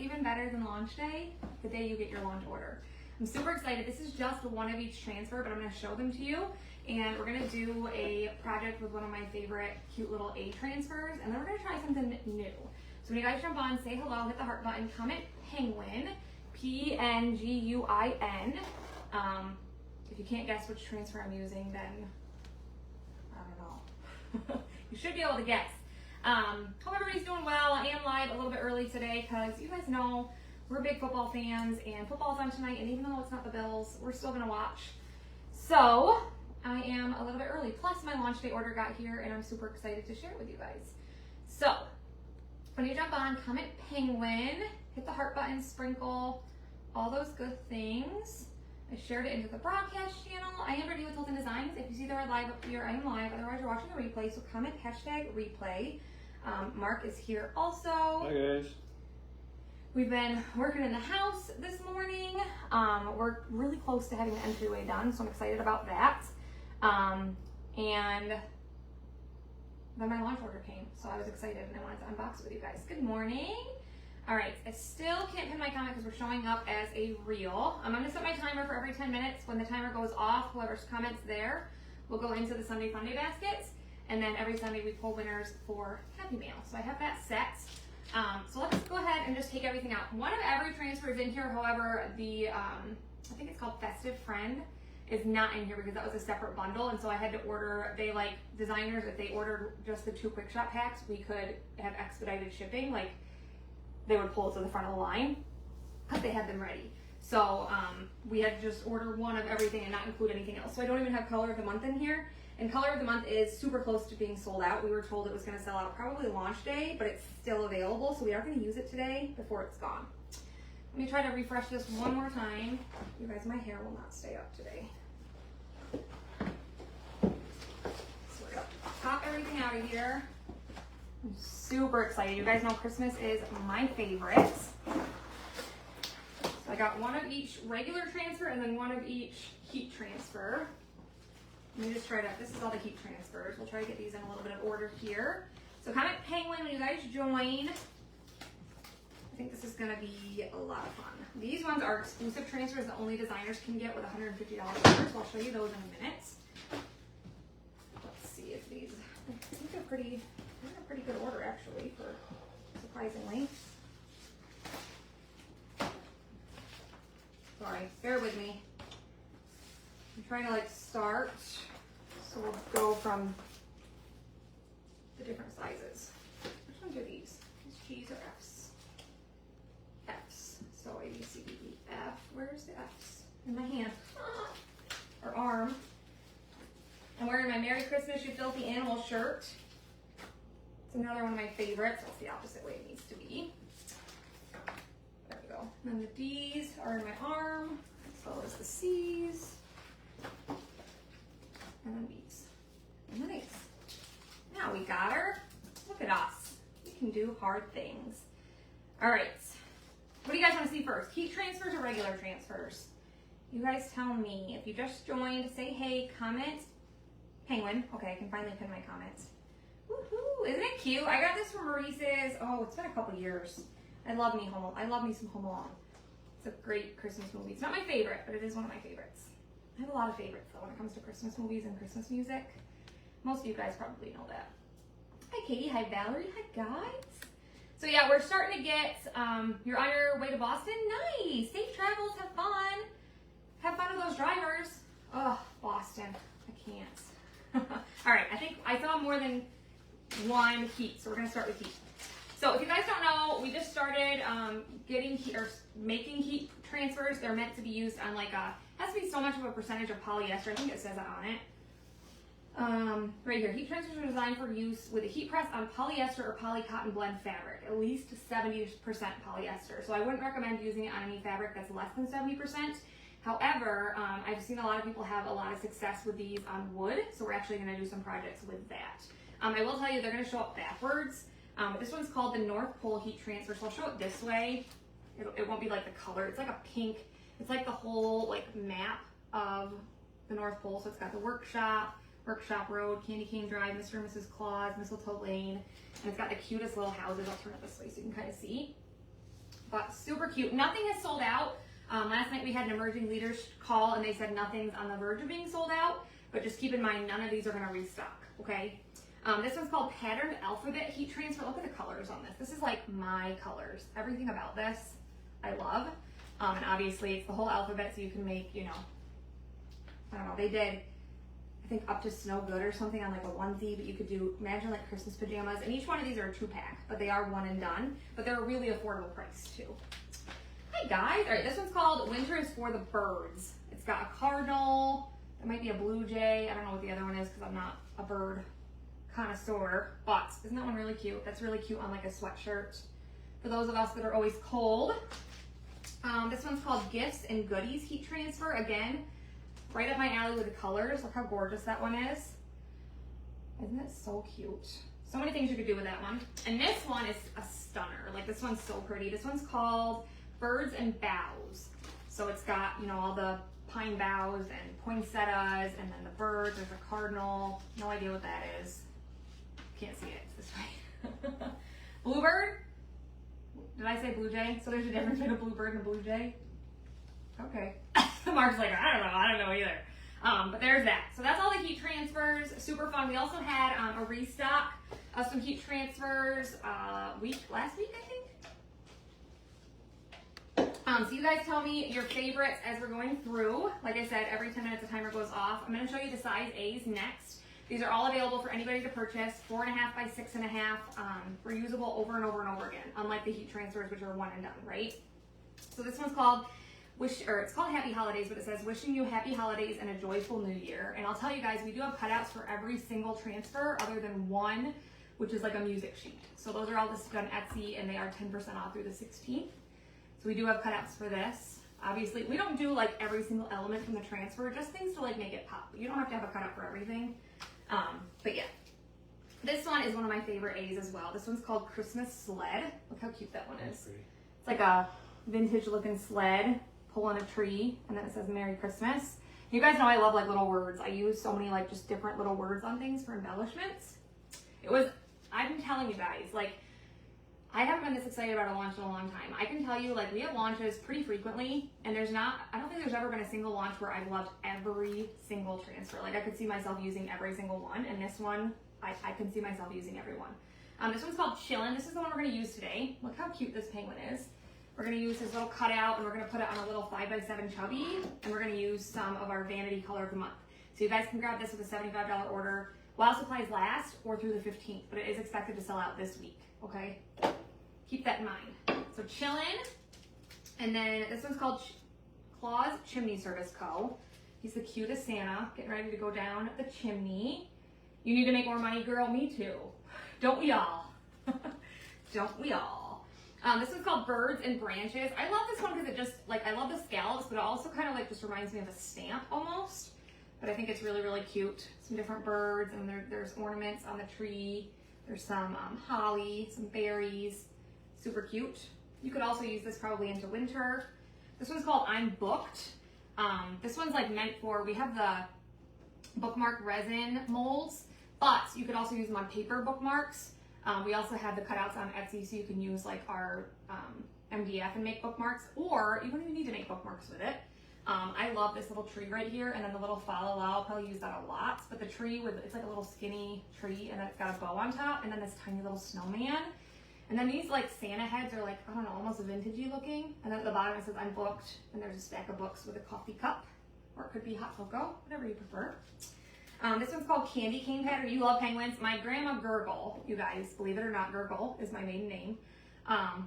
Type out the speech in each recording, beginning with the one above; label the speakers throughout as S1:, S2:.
S1: even better than launch day, the day you get your launch order. I'm super excited. This is just one of each transfer, but I'm gonna show them to you. And we're gonna do a project with one of my favorite cute little A transfers, and then we're gonna try something new. So when you guys jump on, say hello, hit the heart button, comment penguin, P-N-G-U-I-N. If you can't guess which transfer I'm using, then I don't know. You should be able to guess. Hope everybody's doing well. I am live a little bit early today because you guys know we're big football fans and football's on tonight, and even though it's not the Bills, we're still gonna watch. So I am a little bit early. Plus my launch day order got here and I'm super excited to share it with you guys. So when you jump on, comment penguin, hit the heart button, sprinkle, all those good things. I shared it into the broadcast channel. I am ready with Hilton Designs. If you see the red live up here, I am live. Otherwise, you're watching the replay. So comment hashtag replay. Mark is here also.
S2: Hi guys.
S1: We've been working in the house this morning. We're really close to having the entryway done, so I'm excited about that. And then my launch order came, so I was excited and I wanted to unbox it with you guys. Good morning. All right, I still can't pin my comment because we're showing up as a reel. I'm gonna set my timer for every 10 minutes. When the timer goes off, whoever's comments there will go into the Sunday Funday baskets. And then every Sunday we pull winners for Happy Mail. So I have that set. So let's go ahead and just take everything out. One of every transfer is in here. However, the, I think it's called Festive Friend, is not in here because that was a separate bundle. And so I had to order, they like designers, if they ordered just the 2 quick shop packs, we could have expedited shipping. Like they would pull it to the front of the line, but they had them ready. So we had to just order one of everything and not include anything else. So I don't even have color of the month in here. And color of the month is super close to being sold out. We were told it was going to sell out probably launch day, but it's still available. So we are going to use it today before it's gone. Let me try to refresh this one more time. You guys, my hair will not stay up today. So we're going to pop everything out of here. I'm super excited. You guys know Christmas is my favorite. So I got one of each regular transfer and then one of each heat transfer. Let me just try to, this is all the heat transfers. We'll try to get these in a little bit of order here. So comment penguin when you guys join. I think this is gonna be a lot of fun. These ones are exclusive transfers that only designers can get with $150 orders. So I'll show you those in a minute. Let's see if these, I think they're a pretty good order actually, for surprisingly. Sorry, bear with me. I'm trying to like start, so we'll go from the different sizes. Which ones are these? These G's or F's? F's. So A, B, C, D, E, F. Where's the F's? In my hand. Or arm. I'm wearing my Merry Christmas, You Filthy Animal shirt. It's another one of my favorites. That's the opposite way it needs to be. There we go. And then the D's are in my arm, as well as the C's. And then B's. Nice. Now we got her. Look at us. We can do hard things. All right. What do you guys want to see first? Heat transfers or regular transfers? You guys tell me. If you just joined, say hey, comment penguin. Okay, I can finally pin my comments. Woohoo! Isn't it cute? I got this from Maurice's. Oh, it's been a couple years. I love me some Home Alone. It's a great Christmas movie. It's not my favorite, but it is one of my favorites. I have a lot of favorites though when it comes to Christmas movies and Christmas music. Most of you guys probably know that. Hi Katie, hi Valerie, hi guys. So yeah, we're starting to get, you're on your way to Boston? Nice, safe travels, have fun. Have fun with those drivers. Oh, Boston, I can't. All right, I think I saw more than one heat, so we're gonna start with heat. So if you guys don't know, we just started getting heat, or making heat transfers. They're meant to be used on like a, has to be so much of a percentage of polyester. I think it says that on it. Right here, heat transfers are designed for use with a heat press on polyester or polycotton blend fabric, at least 70% polyester. So I wouldn't recommend using it on any fabric that's less than 70%. However, I've seen a lot of people have a lot of success with these on wood, so we're actually gonna do some projects with that. I will tell you, they're gonna show up backwards. This one's called the North Pole Heat Transfer, so I'll show it this way. It won't be like the color, it's like a pink, it's like the whole like map of the North Pole. So it's got the Workshop Road, Candy Cane Drive, Mr. and Mrs. Claus, Mistletoe Lane, and it's got the cutest little houses. I'll turn it this way so you can kind of see. but super cute. Nothing has sold out. Last night we had an emerging leaders call and they said nothing's on the verge of being sold out, but just keep in mind none of these are going to restock, okay? This one's called Patterned Alphabet Heat Transfer. Look at the colors on this. This is like my colors. Everything about this I love. And obviously it's the whole alphabet, so you can make, you know, I don't know, they did, I think up to Snow Good or something on like a onesie, but you could do, imagine like Christmas pajamas, and each one of these are a 2-pack, but they are one and done, but they're a really affordable price too. Hi guys, all right, this one's called Winter is for the Birds. It's got a cardinal, it might be a blue jay, I don't know what the other one is because I'm not a bird connoisseur, but isn't that one really cute? That's really cute on like a sweatshirt for those of us that are always cold. This one's called Gifts and Goodies Heat Transfer. Again, right up my alley with the colors. Look how gorgeous that one is. Isn't it so cute? So many things you could do with that one. And this one is a stunner. Like this one's so pretty. This one's called Birds and Boughs. So it's got, you know, all the pine boughs and poinsettias and then the birds. There's a cardinal. No idea what that is. Can't see it. It's this way. Bluebird. Did I say blue jay? So there's a difference between a bluebird and a blue jay? Okay. Mark's like, I don't know either. But there's that. So that's all the heat transfers. Super fun. We also had a restock of some heat transfers last week, I think. So you guys tell me your favorites as we're going through. Like I said, every 10 minutes the timer goes off. I'm going to show you the size A's next. These are all available for anybody to purchase, 4.5 by 6.5, reusable over and over and over again, unlike the heat transfers, which are one and done, right? So this one's called it's called Happy Holidays, but it says wishing you happy holidays and a joyful new year. And I'll tell you guys, we do have cutouts for every single transfer other than one, which is like a music sheet. So those are all listed on Etsy and they are 10% off through the 16th. So we do have cutouts for this. Obviously, we don't do like every single element from the transfer, just things to like make it pop. You don't have to have a cutout for everything. But yeah, this one is one of my favorite A's as well. This one's called Christmas Sled. Look how cute that one is. It's like a vintage looking sled pulling a tree, and then it says Merry Christmas. You guys know I love like little words. I use so many like just different little words on things for embellishments. I'm telling you guys, like, I haven't been this excited about a launch in a long time. I can tell you, like, we have launches pretty frequently, and I don't think there's ever been a single launch where I've loved every single transfer. Like, I could see myself using every single one, and this one, I can see myself using every one. This one's called Chillin'. This is the one we're going to use today. Look how cute this penguin is. We're going to use his little cutout, and we're going to put it on a little 5x7 chubby, and we're going to use some of our vanity color of the month. So you guys can grab this with a $75 order while supplies last or through the 15th, but it is expected to sell out this week, okay? Keep that in mind. So Chillin', and then this one's called Claus Chimney Service Co. He's the cutest Santa, getting ready to go down the chimney. You need to make more money, girl. Me too. Don't we all? Don't we all? This one's called Birds and Branches. I love this one because it just, like, I love the scallops, but it also kind of like just reminds me of a stamp almost. But I think it's really, really cute. Some different birds, and there's ornaments on the tree. There's some holly, some berries. Super cute. You could also use this probably into winter. This one's called I'm Booked. This one's like meant for, we have the bookmark resin molds, but you could also use them on paper bookmarks. We also have the cutouts on Etsy, so you can use like our MDF and make bookmarks, or you don't even need to make bookmarks with it. I love this little tree right here, and then the little fa la la, I'll probably use that a lot, but the tree it's like a little skinny tree, and then it's got a bow on top, and then this tiny little snowman. And then these like Santa heads are like, I don't know, almost vintagey looking. And then at the bottom it says I'm booked, and there's a stack of books with a coffee cup, or it could be hot cocoa, whatever you prefer. This one's called Candy Cane Pattern. You love penguins. My grandma Gurgle, you guys, believe it or not, Gurgle is my maiden name.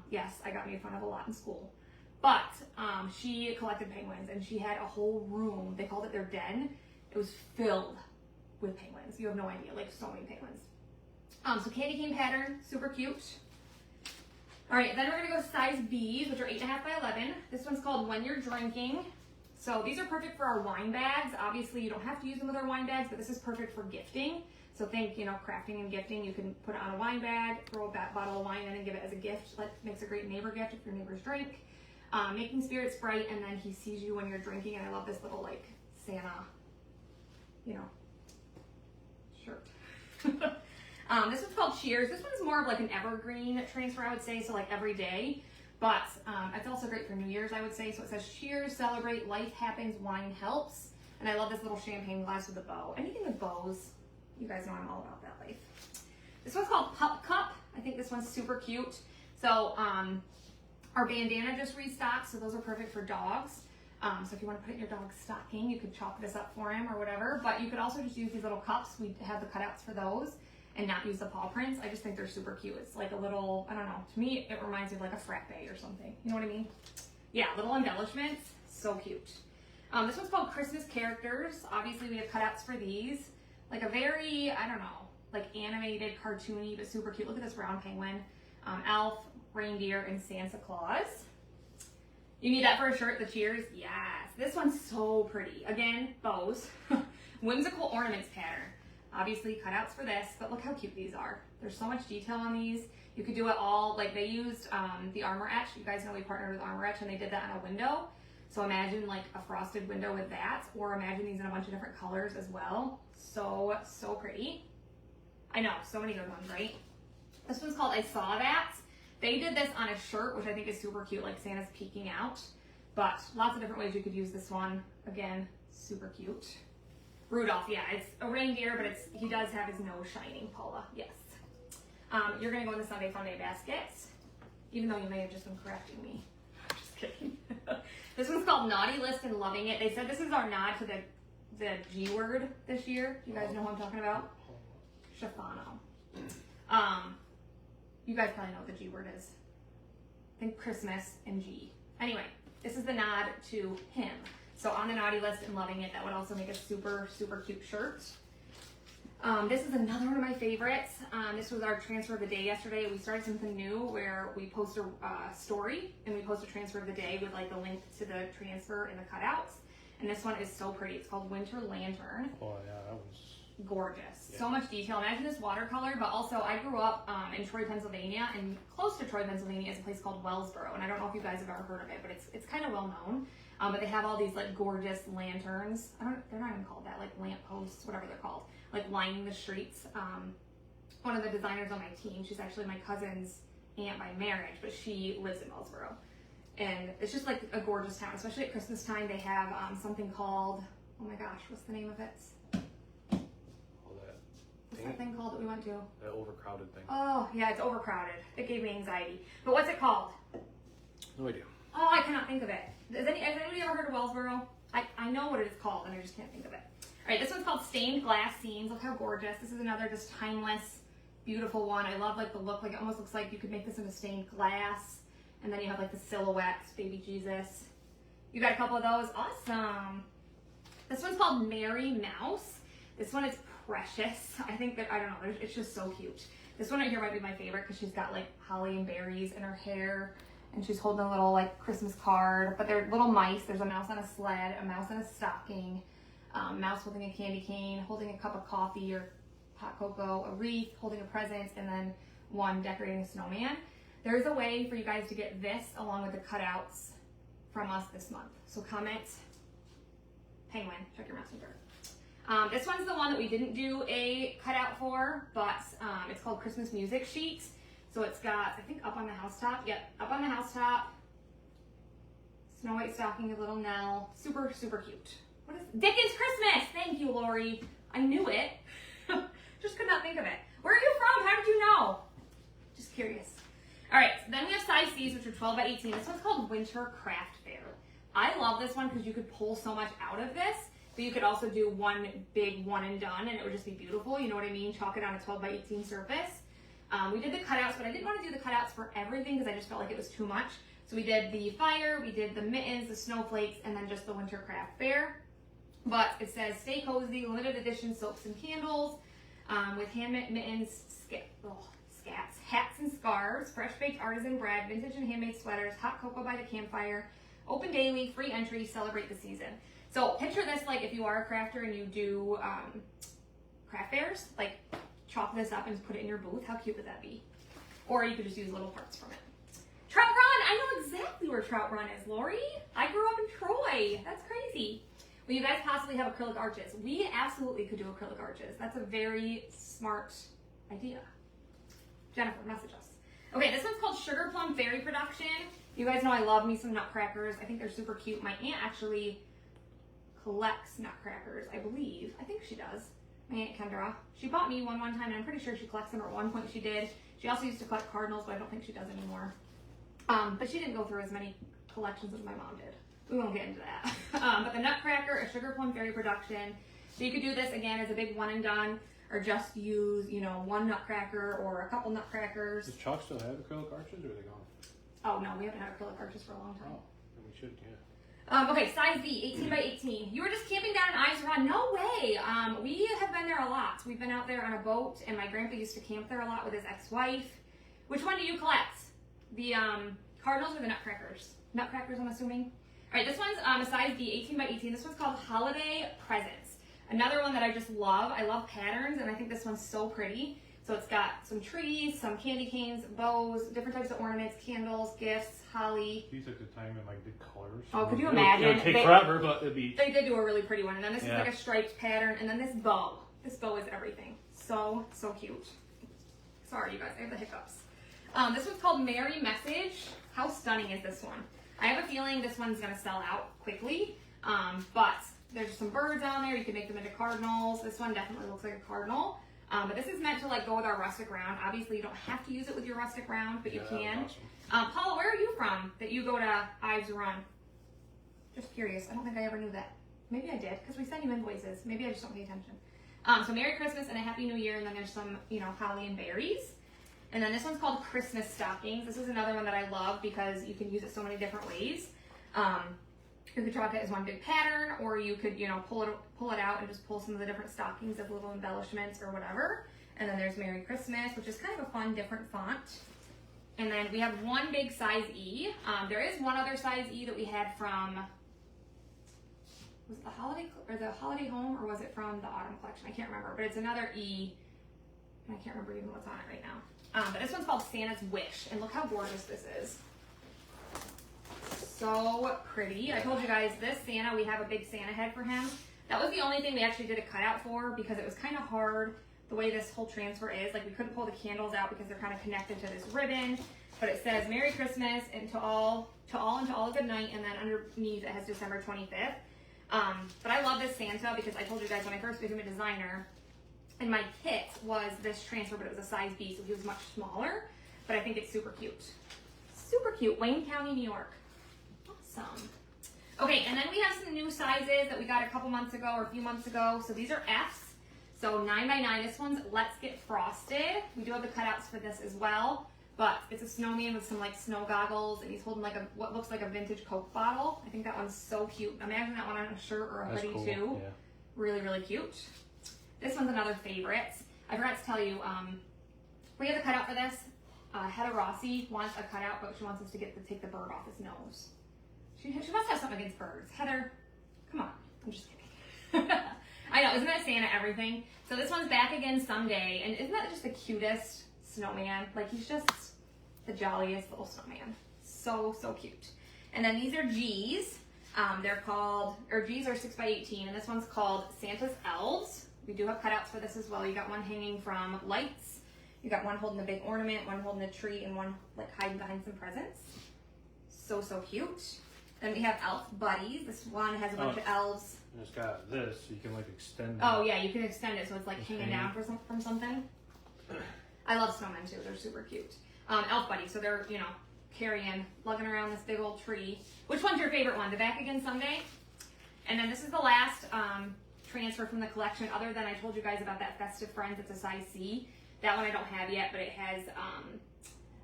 S1: Yes, I got made fun of a lot in school. But she collected penguins, and she had a whole room. They called it their den. It was filled with penguins. You have no idea, like so many penguins. So Candy Cane Pattern, super cute. All right, then we're gonna go size B's, which are 8.5 by 11. This one's called When You're Drinking. So these are perfect for our wine bags. Obviously, you don't have to use them with our wine bags, but this is perfect for gifting. So think, you know, crafting and gifting. You can put it on a wine bag, throw a bottle of wine in and give it as a gift. That makes a great neighbor gift if your neighbors drink. Making spirits bright, and then he sees you when you're drinking. And I love this little like Santa, you know, shirt. This one's called Cheers. This one's more of like an evergreen transfer, I would say, so like every day. But it's also great for New Year's, I would say. So it says, cheers, celebrate, life happens, wine helps. And I love this little champagne glass with a bow. Anything with bows, you guys know I'm all about that life. This one's called Pup Cup. I think this one's super cute. So our bandana just restocked, so those are perfect for dogs. So if you want to put it in your dog's stocking, you could chalk this up for him or whatever. But you could also just use these little cups. We have the cutouts for those and not use the paw prints. I just think they're super cute. It's like a little, I don't know, to me it reminds me of like a frappe or something. You know what I mean? Yeah, little embellishments. So cute. This one's called Christmas Characters. Obviously we have cutouts for these. Like a very, I don't know, like animated, cartoony, but super cute. Look at this round penguin. Elf, reindeer, and Santa Claus. You need that for a shirt, the cheers? Yes. This one's so pretty. Again, bows. Whimsical ornaments pattern. Obviously cutouts for this, but look how cute these are. There's so much detail on these. You could do it all, like they used the Armor Etch. You guys know we partnered with Armor Etch and they did that on a window. So imagine like a frosted window with that, or imagine these in a bunch of different colors as well. So, so pretty. I know, so many good ones, right? This one's called I Saw That. They did this on a shirt, which I think is super cute, like Santa's peeking out. But lots of different ways you could use this one. Again, super cute. Rudolph, yeah, it's a reindeer, but he does have his nose shining, Paula, yes. You're gonna go in the Sunday Funday basket, even though you may have just been correcting me. Just kidding. This one's called Naughty List and Loving It. They said this is our nod to the G word this year. You guys know who I'm talking about? Shafano. You guys probably know what the G word is. Think Christmas and G. Anyway, this is the nod to him. So on the Naughty List and Loving It, that would also make a super, super cute shirt. This is another one of my favorites. This was our transfer of the day yesterday. We started something new where we post a story and we post a transfer of the day with like a link to the transfer and the cutouts. And this one is so pretty. It's called Winter Lantern.
S2: Oh yeah, that was
S1: gorgeous.
S2: Yeah.
S1: So much detail. Imagine this watercolor, but also I grew up in Troy, Pennsylvania, and close to Troy, Pennsylvania is a place called Wellsboro. And I don't know if you guys have ever heard of it, but it's kind of well known. But they have all these like gorgeous lanterns. They're not even called that, like lamp posts, whatever they're called, like lining the streets. One of the designers on my team, she's actually my cousin's aunt by marriage, but she lives in Wellsboro. And it's just like a gorgeous town, especially at Christmas time. They have something called, oh my gosh, what's the name of it? What's that thing called that we went to?
S2: that overcrowded thing.
S1: Oh, yeah, it's overcrowded. It gave me anxiety. But what's it called?
S2: No idea.
S1: Oh, I cannot think of it. Has anybody ever heard of Wellsboro? I know what it is called, and I just can't think of it. All right, this one's called Stained Glass Scenes. Look how gorgeous. This is another just timeless, beautiful one. I love like the look. Like it almost looks like you could make this into stained glass. And then you have like the silhouettes, baby Jesus. You got a couple of those? Awesome. This one's called Mary Mouse. This one is precious. I think that, I don't know, it's just so cute. This one right here might be my favorite because she's got like holly and berries in her hair. And she's holding a little like Christmas card. But they're little mice. There's a mouse on a sled, a mouse in a stocking, mouse holding a candy cane, holding a cup of coffee or hot cocoa, a wreath, holding a present, and then one decorating a snowman. There's a way for you guys to get this along with the cutouts from us this month. So comment penguin, check your messenger. This one's the one that we didn't do a cutout for, but it's called Christmas Music Sheet. So it's got, I think up on the housetop, yep, up on the housetop, Snow White stocking, a little Nell, super, super cute. What is Dickens Christmas? Thank you, Lori. I knew it. Just could not think of it. Where are you from? How did you know? Just curious. All right, so then we have size C's, which are 12 by 18. This one's called Winter Craft Fair. I love this one because you could pull so much out of this, but you could also do one big one and done, and it would just be beautiful. You know what I mean? Chalk it on a 12 by 18 surface. We did the cutouts, but I didn't want to do the cutouts for everything because I just felt like it was too much. So we did the fire, we did the mittens, the snowflakes, and then just the Winter Craft Fair. But it says, stay cozy, limited edition soaps and candles, with handmade mittens, scats, hats and scarves, fresh baked artisan bread, vintage and handmade sweaters, hot cocoa by the campfire, open daily, free entry, celebrate the season. So picture this like if you are a crafter and you do craft fairs, like chop this up and put it in your booth. How cute would that be? Or you could just use little parts from it. Trout Run! I know exactly where Trout Run is, Lori. I grew up in Troy. That's crazy. Well, you guys possibly have acrylic arches. We absolutely could do acrylic arches. That's a very smart idea. Jennifer, message us. Okay, this one's called Sugar Plum Fairy Production. You guys know I love me some nutcrackers. I think they're super cute. My aunt actually collects nutcrackers, I believe. I think she does. My Aunt Kendra. She bought me one time, and I'm pretty sure she collects them, or at one point she did. She also used to collect cardinals, but I don't think she does anymore. But she didn't go through as many collections as my mom did. We won't get into that. But the Nutcracker, a Sugar Plum Fairy production. So you could do this, again, as a big one and done, or just use, you know, one nutcracker or a couple nutcrackers.
S2: Does Chalk still have acrylic arches, or are they gone?
S1: Oh, no, we haven't had acrylic arches for a long time.
S2: Oh, then we should, yeah.
S1: Okay, size B, 18 by 18. You were just camping down in Ives Run. No way. We have been there a lot. We've been out there on a boat, and my grandpa used to camp there a lot with his ex-wife. Which one do you collect? The cardinals or the nutcrackers? Nutcrackers, I'm assuming. All right, this one's a size B, 18 by 18. This one's called Holiday Presents. Another one that I just love. I love patterns, and I think this one's so pretty. So it's got some trees, some candy canes, bows, different types of ornaments, candles, gifts, holly.
S2: You took the time and like did colors.
S1: Oh, could you imagine?
S2: It would take forever, but it'd be.
S1: They did do a really pretty one. And then this is like a striped pattern. And then this bow. This bow is everything. So cute. Sorry, you guys. I have the hiccups. This one's called Merry Message. How stunning is this one? I have a feeling this one's going to sell out quickly. But there's some birds on there. You can make them into cardinals. This one definitely looks like a cardinal. But this is meant to like go with our rustic round. Obviously, you don't have to use it with your rustic round, but you can. Awesome. Paula, where are you from that you go to Ives Run? Just curious. I don't think I ever knew that. Maybe I did, because we send you invoices. Maybe I just don't pay attention. So Merry Christmas and a Happy New Year, and then there's some, you know, holly and berries. And then this one's called Christmas Stockings. This is another one that I love because you can use it so many different ways. You could draw it as one big pattern, or you could, you know, pull it out and just pull some of the different stockings of little embellishments or whatever. And then there's Merry Christmas, which is kind of a fun, different font. And then we have one big size E. There is one other size E that we had from, was it the Holiday Home, or was it from the Autumn Collection? I can't remember, but it's another E, and I can't remember even what's on it right now. But this one's called Santa's Wish, and look how gorgeous this is. So pretty. I told you guys this Santa, we have a big Santa head for him. That was the only thing we actually did a cutout for because it was kind of hard the way this whole transfer is. Like we couldn't pull the candles out because they're kind of connected to this ribbon. But it says Merry Christmas and to all and to all a good night, and then underneath it has December 25th. But I love this Santa because I told you guys when I first became a designer, and my kit was this transfer, but it was a size B, so he was much smaller. But I think it's super cute. Super cute. Wayne County, New York. Awesome. Okay, and then we have some new sizes that we got a couple months ago or a few months ago. So these are Fs. So 9 by 9. This one's Let's Get Frosted. We do have the cutouts for this as well. But it's a snowman with some like snow goggles, and he's holding like what looks like a vintage Coke bottle. I think that one's so cute. Imagine that one on a shirt or a hoodie
S2: cool.
S1: too.
S2: Yeah.
S1: Really, really cute. This one's another favorite. I forgot to tell you, we have the cutout for this. Heather Rossi wants a cutout, but she wants us to take the bird off his nose. She must have something against birds. Heather, come on. I'm just kidding. I know, isn't that Santa everything? So this one's back again someday, and isn't that just the cutest snowman? Like, he's just the jolliest little snowman. So cute. And then these are G's. They're called, or G's are 6 by 18, and this one's called Santa's Elves. We do have cutouts for this as well. You got one hanging from lights. You got one holding a big ornament, one holding a tree, and one like hiding behind some presents. So cute. Then we have Elf Buddies. This one has a bunch of elves.
S2: And it's got this, so you can like extend.
S1: Oh yeah, you can extend it so it's like hanging down from something. I love snowmen too. They're super cute. Elf Buddies. So they're, you know, lugging around this big old tree. Which one's your favorite one? The Back Again Someday? And then this is the last transfer from the collection, other than I told you guys about that Festive Friends. It's a size C. That one I don't have yet, but it has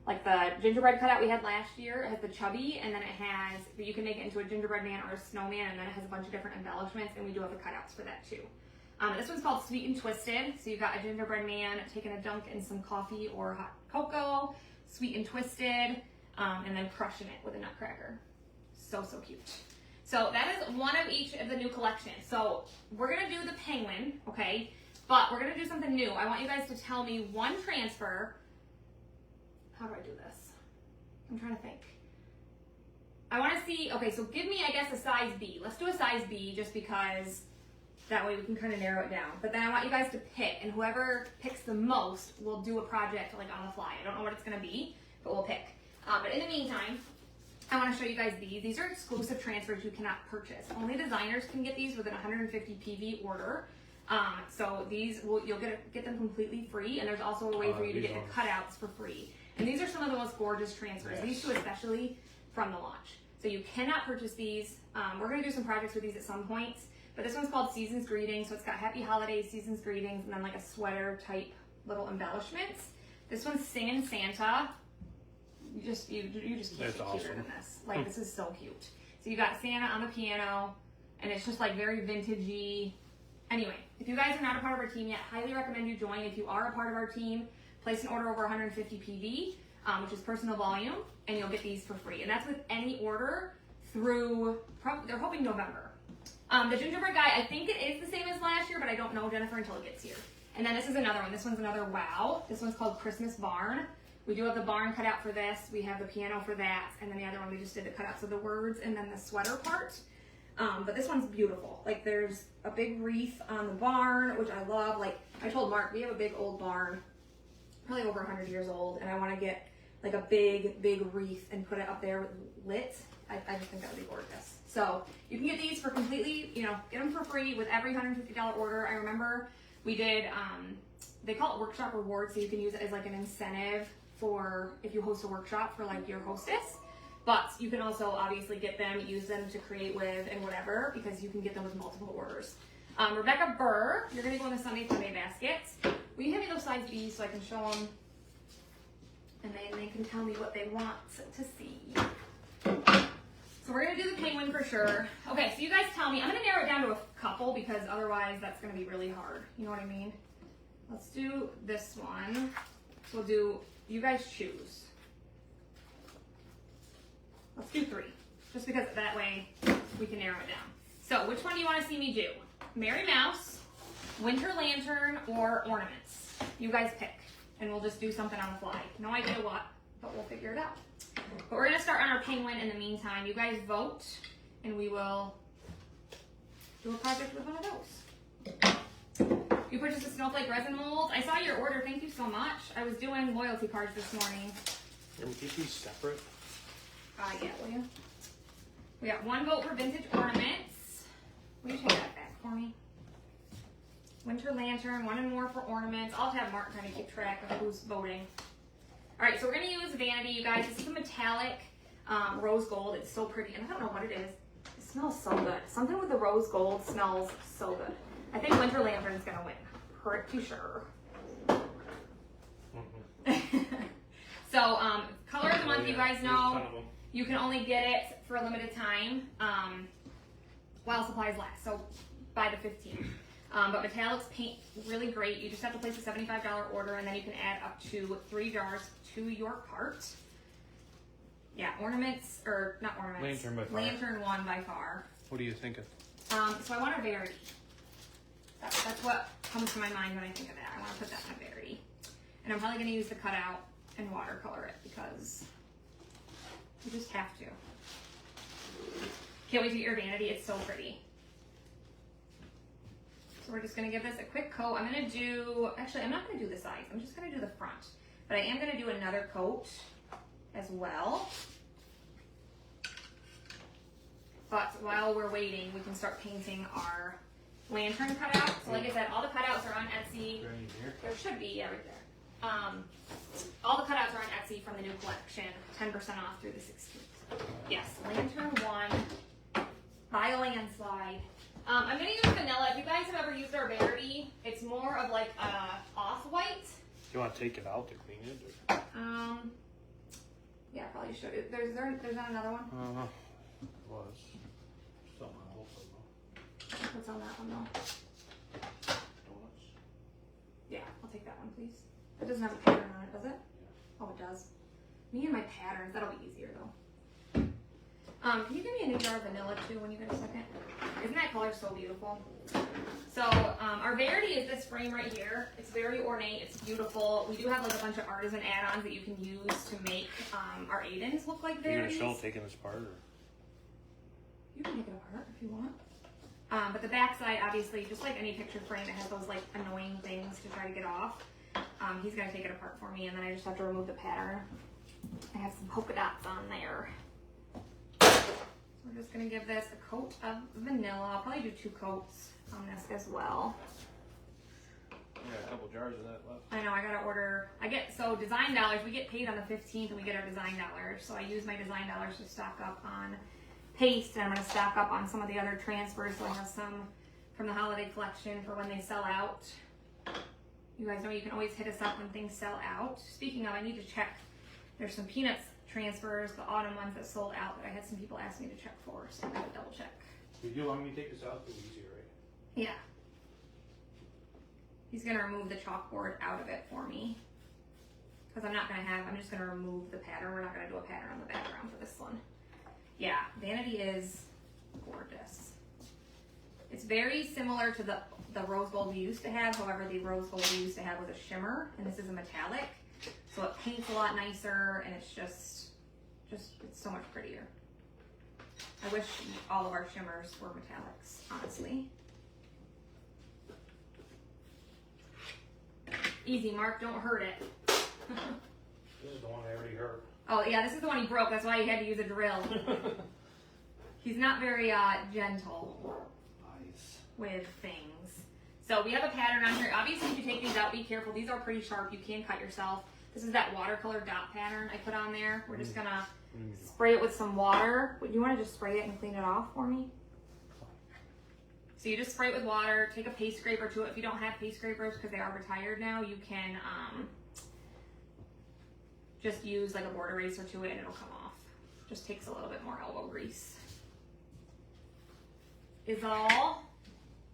S1: like the gingerbread cutout we had last year. It has the chubby, and then it has, you can make it into a gingerbread man or a snowman, and then it has a bunch of different embellishments, and we do have the cutouts for that too. This one's called Sweet and Twisted. So you've got a gingerbread man taking a dunk in some coffee or hot cocoa, sweet and twisted, and then crushing it with a nutcracker. So cute. So that is one of each of the new collections. So we're gonna do the penguin, okay? But we're gonna do something new. I want you guys to tell me one transfer. How do I do this? I'm trying to think. I wanna see, okay, so give me, I guess, a size B. Let's do a size B just because that way we can kind of narrow it down. But then I want you guys to pick, and whoever picks the most will do a project like on the fly. I don't know what it's gonna be, but we'll pick. But in the meantime, want to show you guys these. These are exclusive transfers you cannot purchase. Only designers can get these with an 150 PV order. So these you'll get them completely free, and there's also a way for you to get the cutouts for free. And these are some of the most gorgeous transfers. Yes. These two especially from the launch. So you cannot purchase these. We're going to do some projects with these at some point. But this one's called Season's Greetings. So it's got Happy Holidays, Season's Greetings, and then like a sweater type little embellishments. This one's Singin' Santa. You just can't get cuter than this. Like this is so cute. So you got Santa on the piano, and it's just like very vintagey. Anyway, if you guys are not a part of our team yet, highly recommend you join. If you are a part of our team, place an order over 150 PV, which is personal volume, and you'll get these for free. And that's with any order through, they're hoping November. The gingerbread guy, I think it is the same as last year, but I don't know, Jennifer, until it gets here. And then this is another one. This one's another wow. This one's called Christmas Barn. We do have the barn cut out for this. We have the piano for that. And then the other one, we just did the cutouts of the words and then the sweater part. But this one's beautiful. Like there's a big wreath on the barn, which I love. Like I told Mark, we have a big old barn, probably over 100 years old. And I want to get like a big wreath and put it up there lit. I just think that would be gorgeous. So you can get these for completely, you know, get them for free with every $150 order. I remember we did, they call it workshop rewards. So you can use it as like an incentive for if you host a workshop for like your hostess. But you can also obviously get them, use them to create with and whatever, because you can get them with multiple orders. Rebecca Burr, you're going to go in the Sunday Funday baskets. Will you hand me those size B's so I can show them? And then they can tell me what they want to see. So we're going to do the penguin for sure. Okay, so you guys tell me. I'm going to narrow it down to a couple because otherwise that's going to be really hard. You know what I mean? Let's do this one. We'll do, you guys choose. Let's do 3, just because that way we can narrow it down. So which one do you want to see me do? Merry Mouse, Winter Lantern, or Ornaments? You guys pick, and we'll just do something on the fly. No idea what, but we'll figure it out. But we're going to start on our penguin in the meantime. You guys vote, and we will do a project with one of those. You purchased a snowflake resin mold. I saw your order. Thank you so much. I was doing loyalty cards this morning.
S2: Can we keep these separate?
S1: Yeah, will you? We got 1 vote for vintage ornaments. Will you take that back for me? Winter Lantern, 1 and more for ornaments. I'll have Mark kind of keep track of who's voting. All right, so we're going to use Vanity, you guys. This is a metallic rose gold. It's so pretty, and I don't know what it is. It smells so good. Something with the rose gold smells so good. I think Winter Lantern is going to win. Pretty sure. So, color of the month, you guys know. You can only get it for a limited time while supplies last, so by the 15th. But metallics paint really great. You just have to place a $75 order, and then you can add up to 3 jars to your cart. Yeah, ornaments, or not ornaments.
S2: Lantern by far.
S1: Lantern one by far.
S2: What are you thinking?
S1: So I want a Verity. That's what comes to my mind when I think of that. I want to put that in a Verity. And I'm probably going to use the cutout and watercolor it because you just have to. Can't wait to get your Vanity. It's so pretty. So we're just going to give this a quick coat. I'm going to do, actually, I'm not going to do the sides. I'm just going to do the front. But I am going to do another coat as well. But while we're waiting, we can start painting our lantern cutout. So like I said, all the cutouts are on Etsy. There should be, yeah, right there. All the cutouts are on Etsy from the new collection. 10% off through the 16th. Yes, Lantern 1 by a landslide. I'm going to use vanilla. If you guys have ever used our Verity, it's more of like off-white.
S2: Do you want to take it out to clean it? Or?
S1: Yeah, probably should. There's not another one?
S2: It was. Something else.
S1: What's on that one though?
S2: Donuts.
S1: Yeah, I'll take that one, please. It doesn't have a pattern on it, does it? Oh, it does. Me and my patterns. That'll be easier though. Can you give me a new jar of vanilla too when you get a second? Isn't that color so beautiful? So our Verity is this frame right here. It's very ornate. It's beautiful. We do have like a bunch of artisan add-ons that you can use to make our Aidens look like Verities.
S2: You're going to show taking this part? Or?
S1: You can take it apart if you want. But the back side, obviously, just like any picture frame, it has those like annoying things to try to get off. He's going to take it apart for me, and then I just have to remove the pattern. I have some polka dots on there. We're just gonna give this a coat of vanilla. I'll probably do 2 coats on this as well.
S2: Yeah, a couple jars of that left.
S1: I know, I gotta order, so design dollars, we get paid on the 15th and we get our design dollars. So I use my design dollars to stock up on paste, and I'm gonna stock up on some of the other transfers, so I have some from the holiday collection for when they sell out. You guys know you can always hit us up when things sell out. Speaking of, I need to check, there's some peanuts transfers, the autumn ones that sold out that I had some people ask me to check for, so I'm gonna double check.
S2: Did you want me to take this out? It's easier, right?
S1: Yeah. He's gonna remove the chalkboard out of it for me. Because I'm just gonna remove the pattern. We're not gonna do a pattern on the background for this one. Yeah, Vanity is gorgeous. It's very similar to the rose gold we used to have. However, the rose gold we used to have was a shimmer, and this is a metallic. So it paints a lot nicer, and it's just it's so much prettier. I wish all of our shimmers were metallics, honestly. Easy, Mark, don't hurt it.
S2: This is the one I already hurt.
S1: Oh yeah, this is the one he broke, that's why he had to use a drill. He's not very gentle with things. So we have a pattern on here. Obviously, if you take these out, be careful. These are pretty sharp. You can cut yourself. This is that watercolor dot pattern I put on there. We're just gonna spray it with some water. Do you want to just spray it and clean it off for me? So you just spray it with water, take a paste scraper to it. If you don't have paste scrapers because they are retired now, you can just use like a board eraser to it and it'll come off. Just takes a little bit more elbow grease. Is all.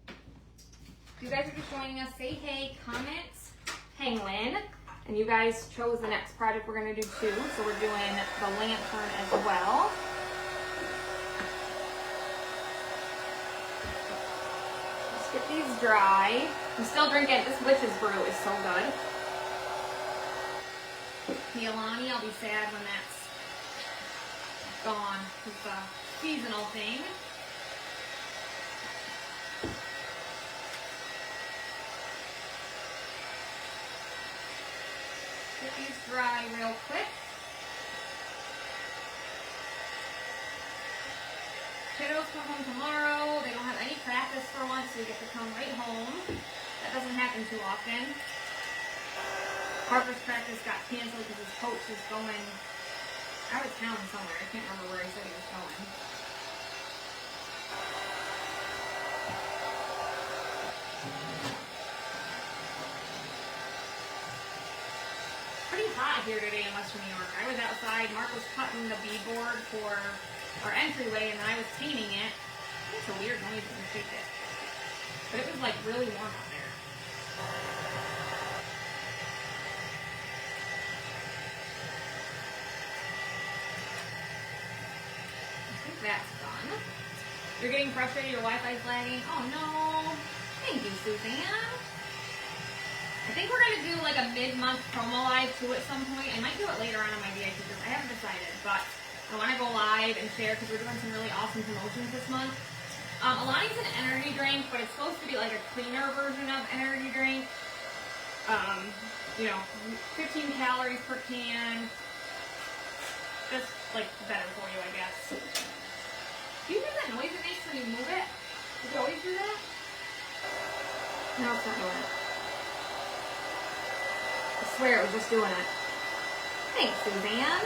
S1: If you guys are just joining us, say hey, comment, penguin. And you guys chose the next project we're gonna do too. So we're doing the lantern as well. Let's get these dry. I'm still drinking, this witch's brew is so good. Milani, I'll be sad when that's gone. It's a seasonal thing. Get these dry real quick. Kiddos come home tomorrow. They don't have any practice for once, so we get to come right home. That doesn't happen too often. Harper's practice got canceled because his coach is going out of town somewhere. I can't remember where he said he was going. Pretty hot here today in Western New York. I was outside. Mark was cutting the beadboard for our entryway, and then I was painting it. It's so weird noise when you shake it. But it was like really warm out there. I think that's done. You're getting frustrated, your Wi-Fi's lagging. Oh no. Thank you, Suzanne. I think we're going to do like a mid-month promo live too at some point. I might do it later on my VIP group. I haven't decided, but I want to go live and share because we're doing some really awesome promotions this month. Alani's an energy drink, but it's supposed to be like a cleaner version of energy drink. You know, 15 calories per can. Just like better for you, I guess. Do you hear that noise it makes when you move it? Did you always do that? No, it's not doing it. I swear it was just doing it. Thanks, Suzanne.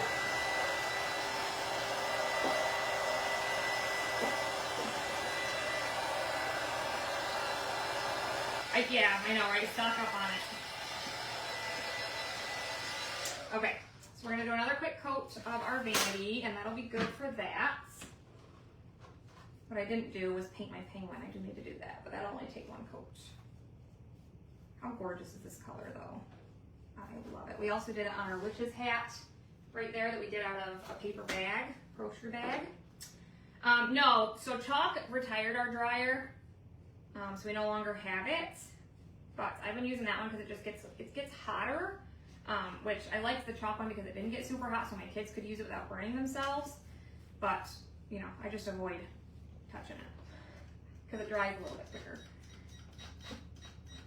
S1: Yeah, I know, right? Stock up on it. Okay, so we're gonna do another quick coat of our vanity, and that'll be good for that. What I didn't do was paint my penguin. I do need to do that, but that'll only take one coat. How gorgeous is this color, though? I love it. We also did it on our witch's hat right there that we did out of a paper bag, grocery bag. No, so Chalk retired our dryer, so we no longer have it. But I've been using that one because it gets hotter, which I liked the Chalk one because it didn't get super hot, so my kids could use it without burning themselves. But you know, I just avoid touching it because it dries a little bit quicker.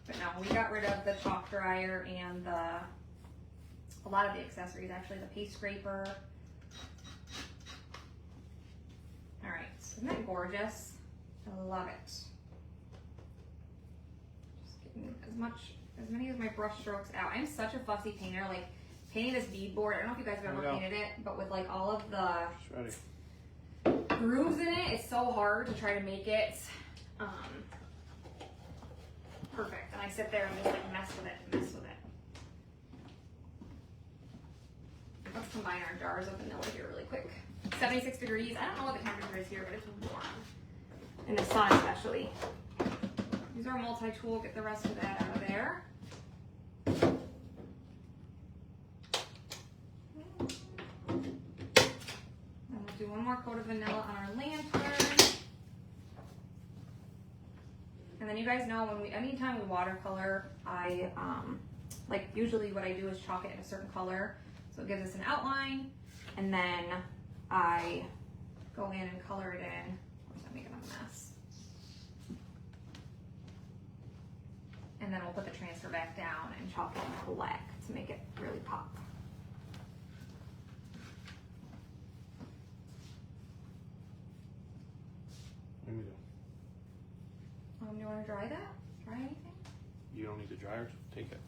S1: But no, we got rid of the chalk dryer and a lot of the accessories, actually, the paste scraper. All right, gorgeous? I love it. Just getting as many of my brush strokes out. I'm such a fussy painter. Like painting this bead board, I don't know if you guys have ever painted it, but with like all of the grooves in it, it's so hard to try to make it perfect. And I sit there and just like mess with it. Let's combine our jars of vanilla here really quick. 76 degrees. I don't know what the temperature is here, but it's warm. In the sun especially. Use our multi-tool, get the rest of that out of there. And we'll do one more coat of vanilla on our lantern. And then you guys know anytime we watercolor, I like usually what I do is chalk it in a certain color. So it gives us an outline, and then I go in and color it in. Of course, I'm making a mess. And then we'll put the transfer back down and chalk it in black to make it really pop.
S2: Let me do.
S1: You want to dry that? Dry anything?
S2: You don't need the dryer, take it.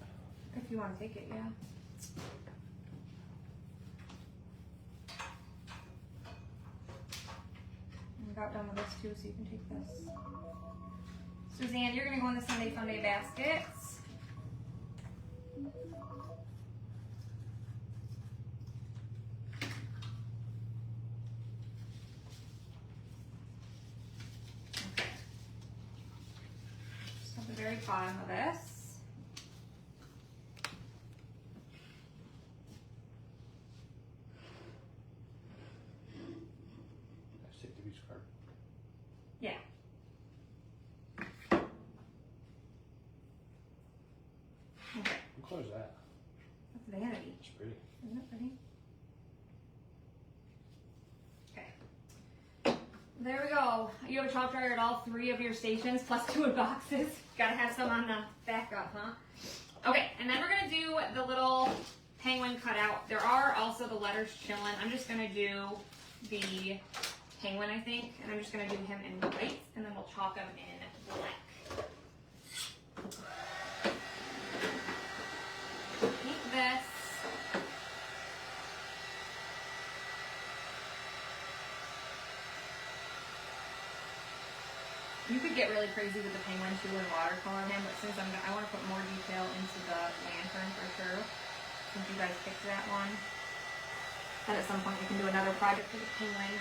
S1: If you want to take it, yeah. About done with this too, so you can take this. Suzanne, you're gonna go in the Sunday Funday baskets. Okay. Just at the very bottom of this. Yeah. Okay.
S2: What color is that?
S1: That's vanity.
S2: It's pretty.
S1: Isn't it pretty? Okay. There we go. You have a chalk dryer at all 3 of your stations, plus 2 boxes. Gotta have some on the backup, huh? Okay, and then we're gonna do the little penguin cutout. There are also the letters chillin'. I'm just gonna do the penguin, I think, and I'm just gonna do him in white, and then we'll chalk him in black. Paint this. You could get really crazy with the penguin too and watercolor him, but since I want to put more detail into the lantern for sure, since you guys picked that one, and at some point we can do another project for the penguin.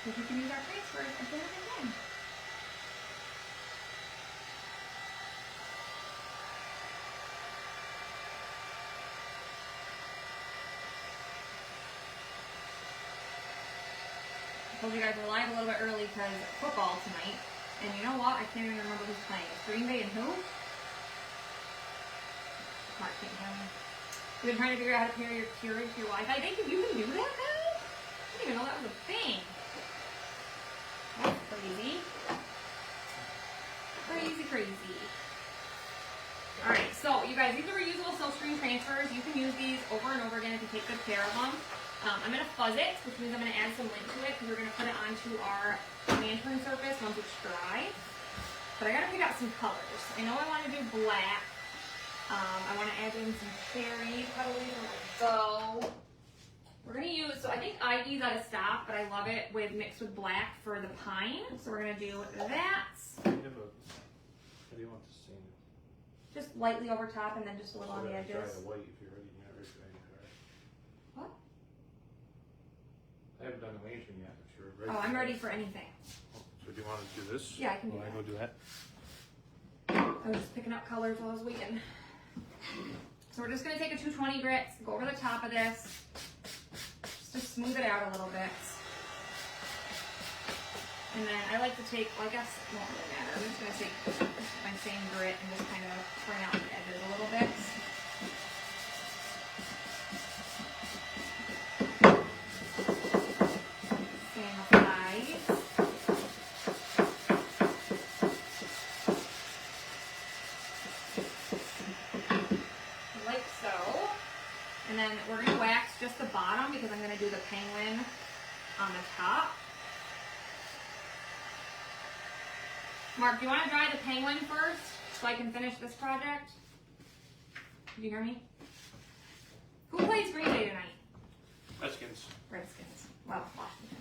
S1: Because we can use our transfers again and again. I told you guys we're live a little bit early because football tonight. And you know what? I can't even remember who's playing. It's Green Bay and who? Mark can't tell me. We've been trying to figure out how to pair your Keurig to your Wi-Fi. Thank you. You can do that now? I didn't even know that was a thing. That's crazy. Crazy. Alright, so you guys, these are reusable silkscreen transfers. You can use these over and over again if you take good care of them. I'm going to fuzz it, which means I'm going to add some lint to it because we're going to put it onto our lantern surface once it's dry. But I got to pick out some colors. I know I want to do black. I want to add in some cherry petals or go. We're going to use, so I think Ivy's out of stock, but I love it mixed with black for the pine. So we're going to do that.
S2: How do you want this stain?
S1: Just lightly over top and then just a little on the edges.
S2: Try the white if you're ready.
S1: What?
S2: I haven't done the lantern yet. If you're ready.
S1: Oh, I'm ready for anything.
S2: So do you want to do this?
S1: Yeah, I can do
S2: that.
S1: that.
S2: Go do that.
S1: I was just picking up colors while I was waiting. So we're just going to take a 220 grit, go over the top of this, just to smooth it out a little bit. And then I like to take, well, I guess it won't really matter. I'm just going to take my same grit and just kind of bring out the edges a little bit. Same applies. Like so. And then we're going to wax just the bottom because I'm going to do the penguin on the top. Mark, do you want to dry the penguin first so I can finish this project? Did you hear me? Who plays Green Day tonight?
S2: Redskins.
S1: Redskins. Well, Washington.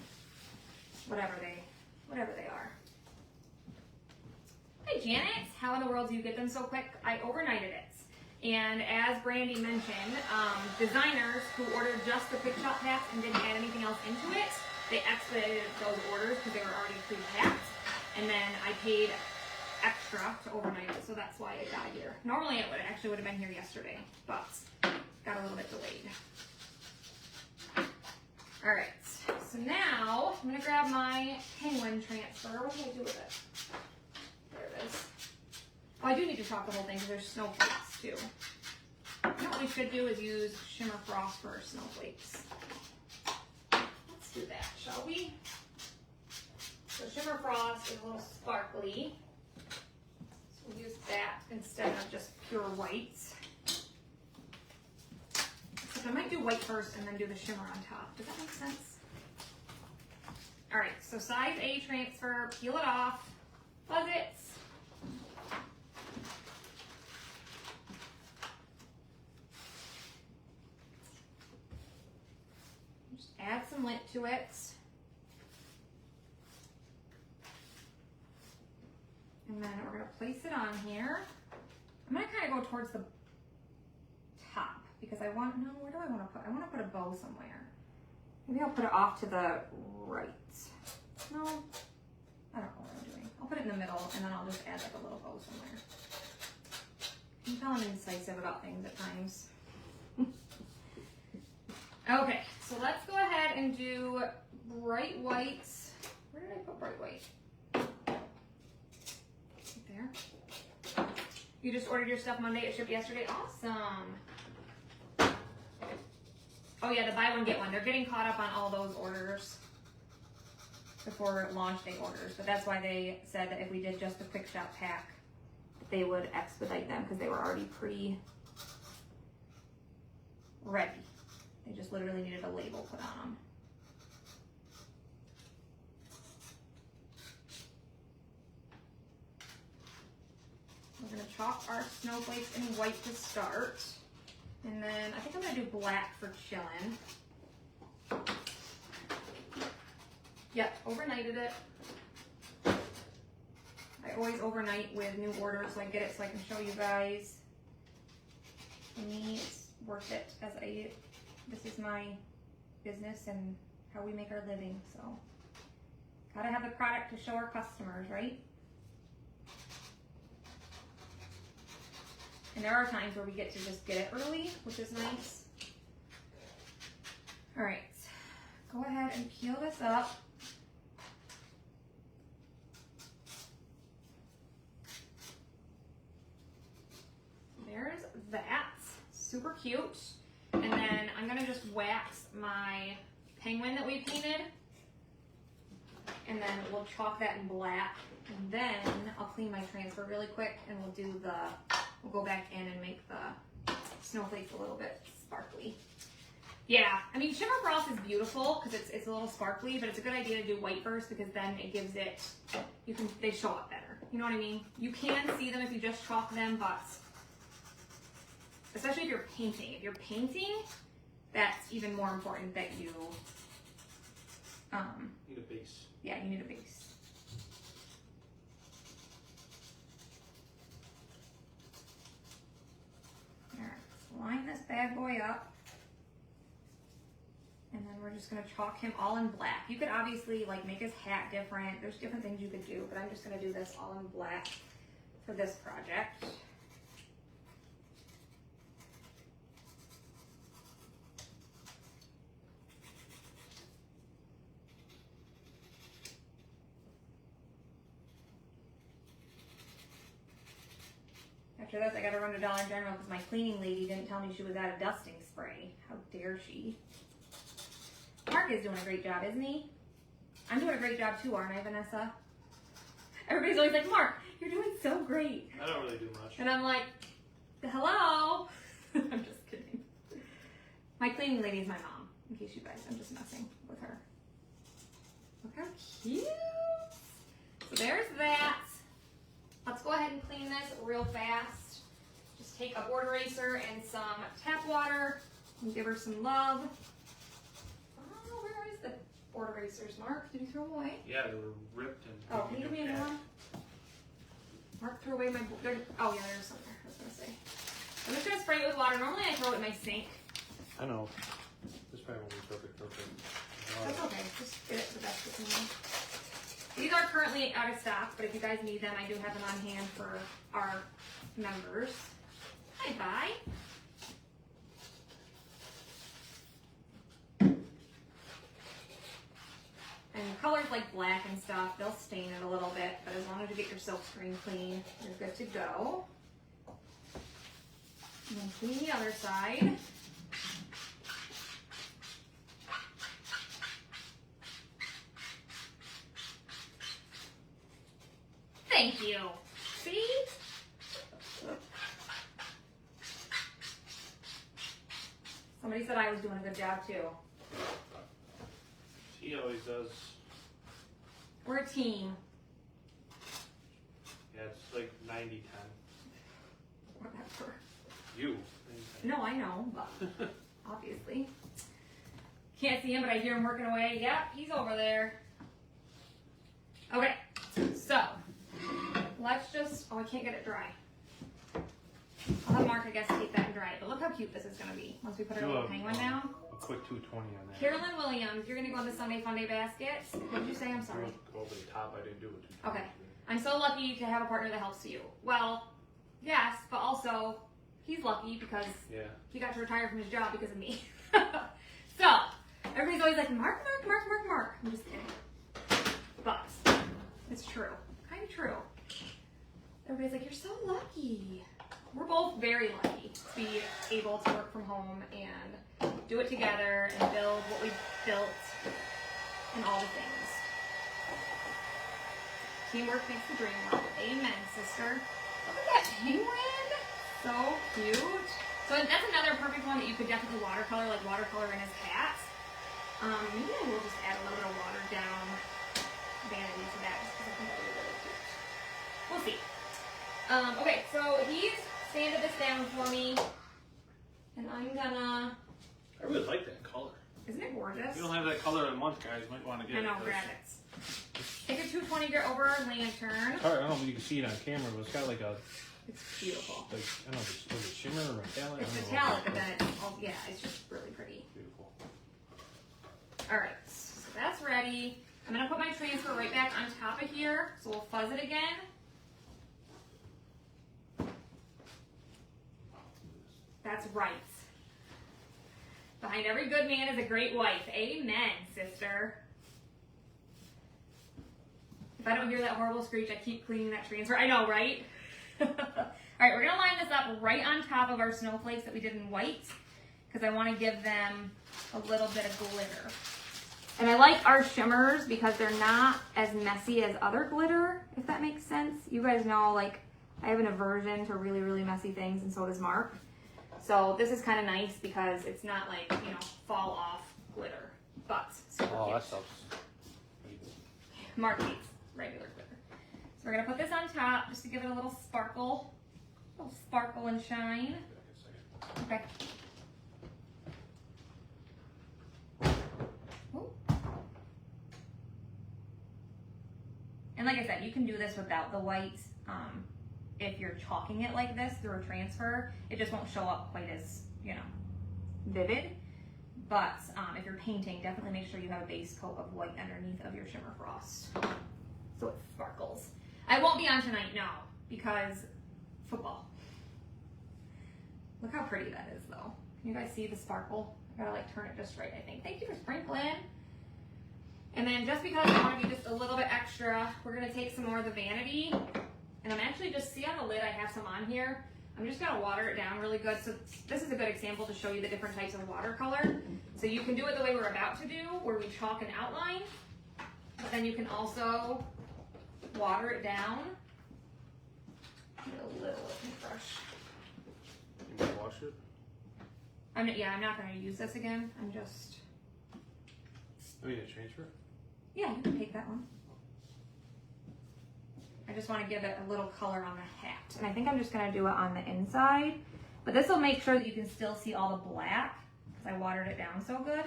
S1: Whatever they are. Hey Janet, how in the world do you get them so quick? I overnighted it. And as Brandy mentioned, designers who ordered just the quick shop packs and didn't add anything else into it, they expedited those orders because they were already pre-packed. And then I paid extra to overnight it, so that's why it got here. Normally it would have been here yesterday, but got a little bit delayed. All right, so now I'm gonna grab my penguin transfer. What did I do with it? There it is. Oh, I do need to chalk the whole thing because there's snowflakes too. You know what we should do is use Shimmer Frost for our snowflakes. Let's do that, shall we? So Shimmer Frost is a little sparkly. So we'll use that instead of just pure white. Except I might do white first and then do the shimmer on top. Does that make sense? All right, so size A transfer, peel it off, fuzz it. Just add some lint to it. And then we're gonna place it on here. I'm gonna kind of go towards the top because I want, no, where do I want to put? I want to put a bow somewhere. Maybe I'll put it off to the right. No, I don't know what I'm doing. I'll put it in the middle and then I'll just add like a little bow somewhere. I'm feeling indecisive about things at times. Okay, so let's go ahead and do bright white. Where did I put bright white? There. You just ordered your stuff Monday, it shipped yesterday. Awesome. Oh yeah, the buy one get one. They're getting caught up on all those orders before launch day orders, but that's why they said that if we did just the quick shop pack, they would expedite them because they were already ready. They just literally needed a label put on them. We're gonna chalk our snowflakes in white to start. And then I think I'm gonna do black for chillin'. Yep, overnighted it. I always overnight with new orders so I get it so I can show you guys. For me, it's worth it as this is my business and how we make our living, so. Gotta have the product to show our customers, right? And there are times where we get to just get it early, which is nice. All right, go ahead and peel this up. There's that, super cute. And then I'm gonna just wax my penguin that we painted. And then we'll chalk that in black. And then I'll clean my transfer really quick and we'll go back in and make the snowflakes a little bit sparkly. Yeah, I mean Shimmer Frost is beautiful because it's a little sparkly, but it's a good idea to do white first because then it gives it, they show up better. You know what I mean? You can see them if you just chalk them, but especially if you're painting. If you're painting, that's even more important that you
S2: need a base.
S1: Yeah, you need a base. Alright, line this bad boy up. And then we're just gonna chalk him all in black. You could obviously like make his hat different. There's different things you could do, but I'm just gonna do this all in black for this project. After this, I gotta run to Dollar General because my cleaning lady didn't tell me she was out of dusting spray. How dare she? Mark is doing a great job, isn't he? I'm doing a great job too, aren't I, Vanessa? Everybody's always like, Mark, you're doing so great.
S2: I don't really do much.
S1: And I'm like, hello? I'm just kidding. My cleaning lady is my mom, in case you guys, I'm just messing with her. Look how cute. So there's that. go ahead and clean this real fast. Just take a board eraser and some tap water and give her some love. Oh, where is the board erasers, Mark? Did you throw them away?
S2: Yeah, they were ripped and.
S1: Oh, can you give me a new one? Mark threw away my board. Oh, yeah, there's somewhere. I was going to say. I'm just going to spray it with water. Normally I throw it in my sink.
S2: I know. This probably won't be perfect.
S1: That's okay. Just get it the best you can. These are currently out of stock, but if you guys need them, I do have them on hand for our members. Hi, bye. And colors like black and stuff, they'll stain it a little bit, but as long as you get your silk screen clean, you're good to go. And then clean the other side. Thank you. See? Somebody said I was doing a good job too.
S2: He always does.
S1: We're a team.
S2: Yeah, it's like 90-10.
S1: Whatever.
S2: You.
S1: No, I know, but obviously. Can't see him, but I hear him working away. Yep, he's over there. Okay, so let's just, oh, I can't get it dry. I'll have Mark, I guess, take that and dry it. But look how cute this is going to be once we put our little penguin down.
S2: A quick 220 on that.
S1: Carolyn Williams, you're going to go in the Sunday Fun Day basket. What did you say? I'm sorry.
S2: Go over the top. I didn't do it.
S1: Okay. I'm so lucky to have a partner that helps you. Well, yes, but also he's lucky because he got to retire from his job because of me. So, everybody's always like, Mark. I'm just kidding. But it's true. Kind of true. Everybody's like, you're so lucky. We're both very lucky to be able to work from home and do it together and build what we've built and all the things. Teamwork makes the dream work. Amen, sister. Look at that penguin. So cute. So that's another perfect one that you could definitely watercolor, like watercolor in his cat. Maybe I will just add a little bit of watered down vanity to that just because I think it'll be really cute. We'll see. Okay, so he's sanded this down for me. And I'm gonna...
S2: I really like that color.
S1: Isn't it gorgeous?
S2: If you don't have that color in a month, guys, you might want to get it.
S1: I know, grab it. Take a 220, get over our lantern.
S2: Alright, I don't know if you can see it on camera, but it's got like a...
S1: It's beautiful.
S2: Like, I don't know if it's a shimmer or metallic.
S1: It's metallic, but then it's all, yeah, it's just really pretty.
S2: Beautiful.
S1: Alright, so that's ready. I'm going to put my transfer right back on top of here, so we'll fuzz it again. That's right. Behind every good man is a great wife. Amen, sister. If I don't hear that horrible screech, I keep cleaning that transfer. I know, right? All right, we're going to line this up right on top of our snowflakes that we did in white because I want to give them a little bit of glitter. And I like our shimmers because they're not as messy as other glitter, if that makes sense. You guys know, like, I have an aversion to really, really messy things, and so does Mark. So this is kind of nice because it's not like, you know, fall off glitter, but super cute.
S2: That stuff's...
S1: Mark hates regular glitter. So we're going to put this on top just to give it a little sparkle and shine. Okay. Ooh. And like I said, you can do this without the white. If you're chalking it like this through a transfer, it just won't show up quite as, you know, vivid. But if you're painting, definitely make sure you have a base coat of white underneath of your shimmer frost so it sparkles. I won't be on tonight, no, because football. Look how pretty that is, though. Can you guys see the sparkle? I gotta like turn it just right, I think. Thank you for sprinkling. And then just because I want to be just a little bit extra, we're gonna take some more of the vanity. And I'm actually just, see on the lid I have some on here. I'm just gonna water it down really good. So this is a good example to show you the different types of watercolor. So you can do it the way we're about to do, where we chalk an outline, but then you can also water it down. Get a little brush.
S2: You want to wash it?
S1: I'm not gonna use this again. I'm just.
S2: Oh, you gonna transfer it?
S1: Yeah, you can take that one. I just want to give it a little color on the hat. And I think I'm just going to do it on the inside. But this will make sure that you can still see all the black because I watered it down so good.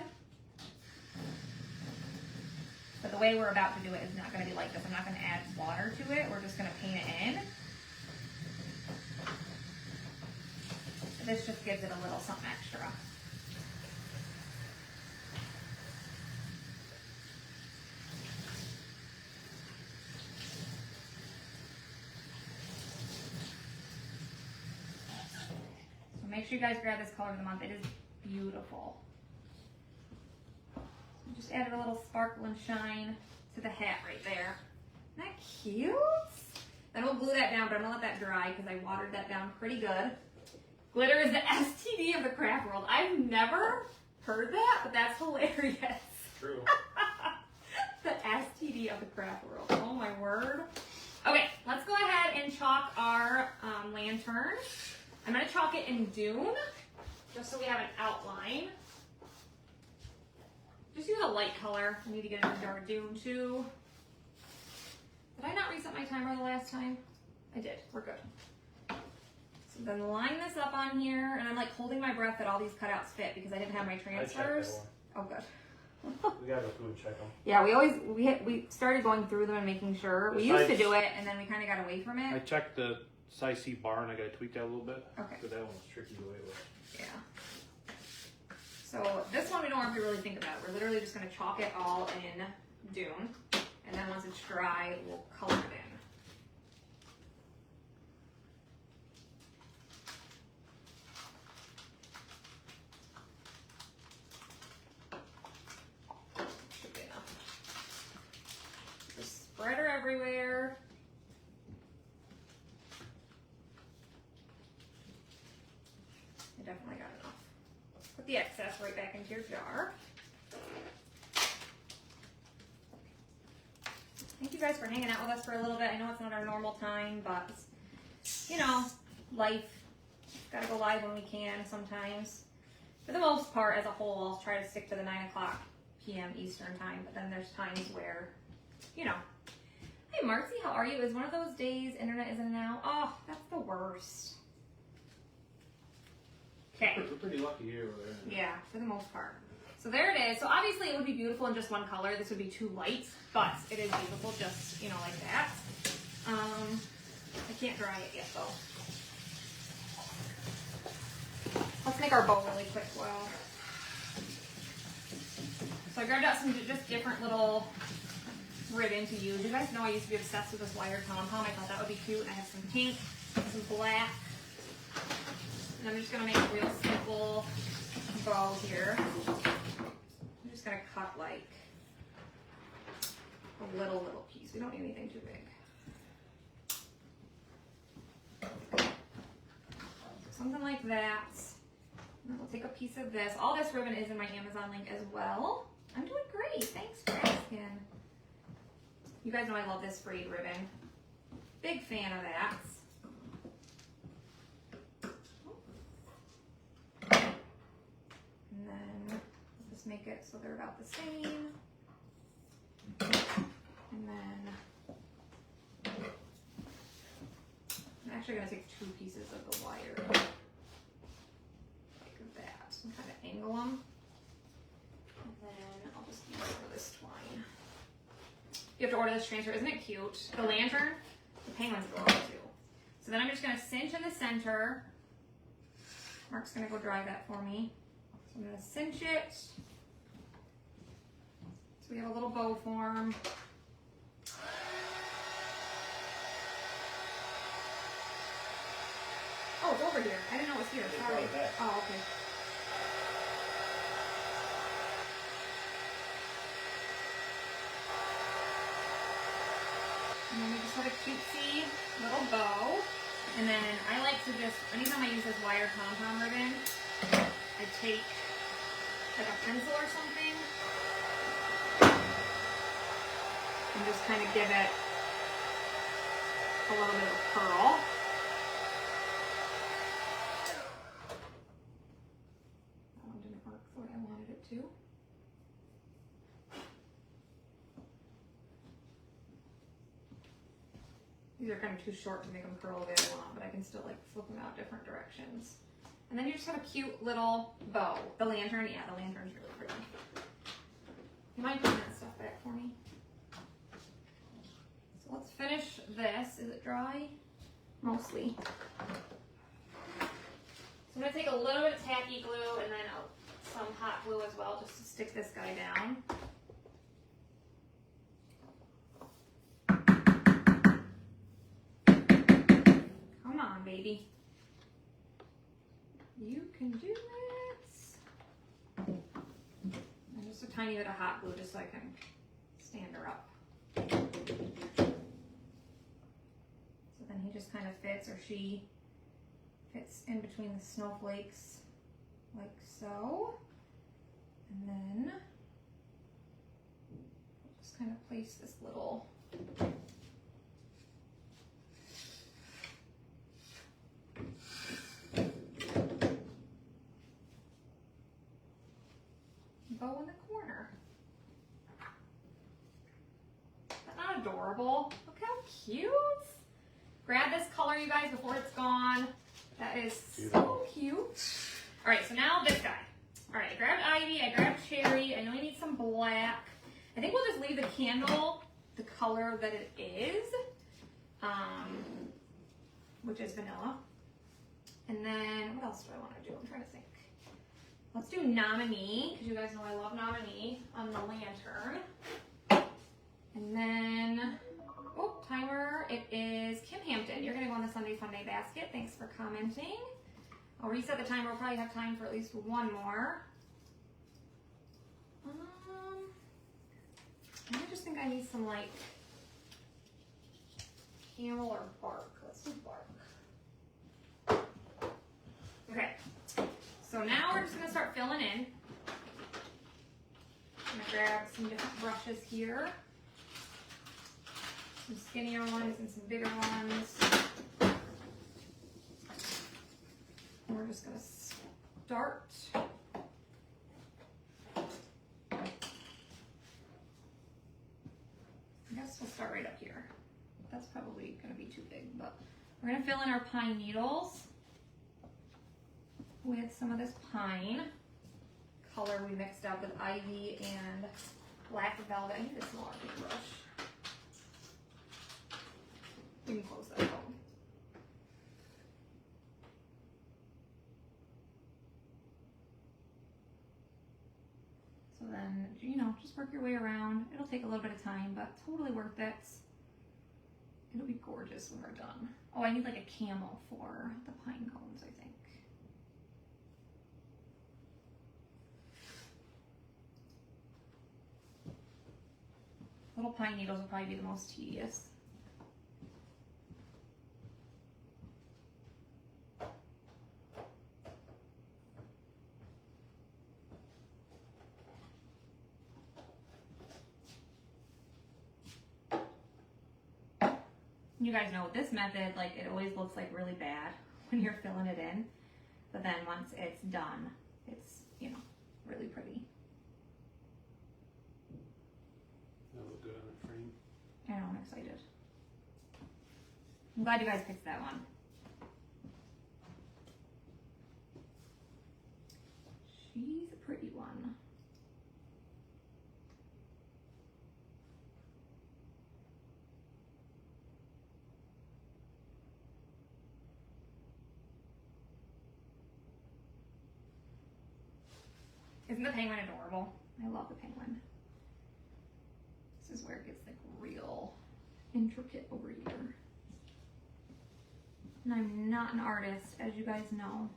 S1: But the way we're about to do it is not going to be like this. I'm not going to add water to it. We're just going to paint it in. This just gives it a little something extra. So make sure you guys grab this color of the month. It is beautiful. Just added a little sparkle and shine to the hat right there. Isn't that cute? Then we'll glue that down, but I'm gonna let that dry because I watered that down pretty good. Glitter is the STD of the craft world. I've never heard that, but that's hilarious.
S2: True.
S1: The STD of the craft world. Oh my word. Okay, let's go ahead and chalk our lantern. I'm gonna chalk it in Dune, just so we have an outline. Just use a light color. I need to get into dark Dune too. Did I not reset my timer the last time? I did. We're good. So then line this up on here, and I'm like holding my breath that all these cutouts fit because I didn't have my transfers. Oh, good.
S2: We gotta go through and check them.
S1: Yeah, we started going through them and making sure. We used to do it, and then we kind of got away from it.
S2: I checked the size C bar and I gotta tweak that a little bit.
S1: Okay.
S2: But that one was tricky the way it was.
S1: Yeah. So this one we don't have to really think about. We're literally just going to chalk it all in Dune. And then once it's dry, we'll color it in. Should be enough. Just spread her everywhere. I definitely got enough. Put the excess right back into your jar. Thank you guys for hanging out with us for a little bit. I know it's not our normal time, but you know, life. Gotta go live when we can sometimes. For the most part, as a whole, I'll try to stick to the 9 o'clock p.m. Eastern time, but then there's times where, you know. Hey Marcy, how are you? Is one of those days internet isn't now? Oh, that's the worst. Okay.
S2: We're pretty lucky here over there.
S1: Yeah, for the most part. So there it is. So obviously it would be beautiful in just one color. This would be too light, but it is beautiful just, you know, like that. I can't dry it yet though. Let's make our bow really quick while. So I grabbed out some just different little ribbon to use. You guys know I used to be obsessed with this wire pom-pom. I thought that would be cute. I have some pink, some black. And I'm just going to make a real simple bow here. I'm just going to cut like a little piece. We don't need anything too big. Something like that. And then we'll take a piece of this. All this ribbon is in my Amazon link as well. I'm doing great. Thanks for asking. You guys know I love this frayed ribbon. Big fan of that. And then just make it so they're about the same. And then I'm actually going to take 2 pieces of the wire like that and kind of angle them. And then I'll just use some of this twine. You have to order this transfer. Isn't it cute? The lantern, the penguin's adorable too. So then I'm just going to cinch in the center. Mark's going to go dry that for me. So I'm going to cinch it. So we have a little bow form. Oh, it's over here. I didn't know it was here. Sorry. Oh, okay. And then we just have a cutesy little bow. And then I like to just, anytime I use this wired pom-pom ribbon, I take like a pencil or something and just kind of give it a little bit of curl. That one didn't work the way I wanted it to. These are kind of too short to make them curl the way I want, but I can still like flip them out different directions. And then you just have a cute little bow. The lantern, yeah, the lantern's really pretty. You mind putting that stuff back for me? So let's finish this. Is it dry? Mostly. So I'm gonna take a little bit of tacky glue and then some hot glue as well, just to stick this guy down. Come on, baby. You can do it. And just a tiny bit of hot glue just so I can stand her up. So then he just kind of fits, or she fits in between the snowflakes like so. And then just kind of place this little bow in the corner. Isn't that adorable? Look how cute. Grab this color, you guys, before it's gone. That is so cute. All right, so now this guy. All right, I grabbed Ivy, I grabbed Cherry. I know I need some black. I think we'll just leave the candle the color that it is, which is vanilla. And then what else do I want to do? I'm trying to think. Let's do Nominee, because you guys know I love Nominee on the lantern. And then, oh, timer. It is Kim Hampton. You're going to go on the Sunday Fun Day basket. Thanks for commenting. I'll reset the timer. We'll probably have time for at least one more. I just think I need some, like, camel or bark. Let's do bark. Okay. So now we're just going to start filling in. I'm going to grab some different brushes here. Some skinnier ones and some bigger ones. And we're just going to start. I guess we'll start right up here. That's probably going to be too big, but we're going to fill in our pine needles with some of this pine color we mixed up with Ivy and black velvet. I need a smaller paintbrush. You can close that out. So then, you know, just work your way around. It'll take a little bit of time, but totally worth it. It'll be gorgeous when we're done. Oh, I need like a camel for the pine cones, I think. Little pine needles will probably be the most tedious. You guys know with this method, like it always looks like really bad when you're filling it in, but then once it's done, it's, you know, really pretty.
S2: That look good on the frame.
S1: I know, I'm excited. I'm glad you guys picked that one. She's a pretty one. Isn't the penguin adorable? I love the penguin. This is where it gets like real intricate over here. And I'm not an artist, as you guys know.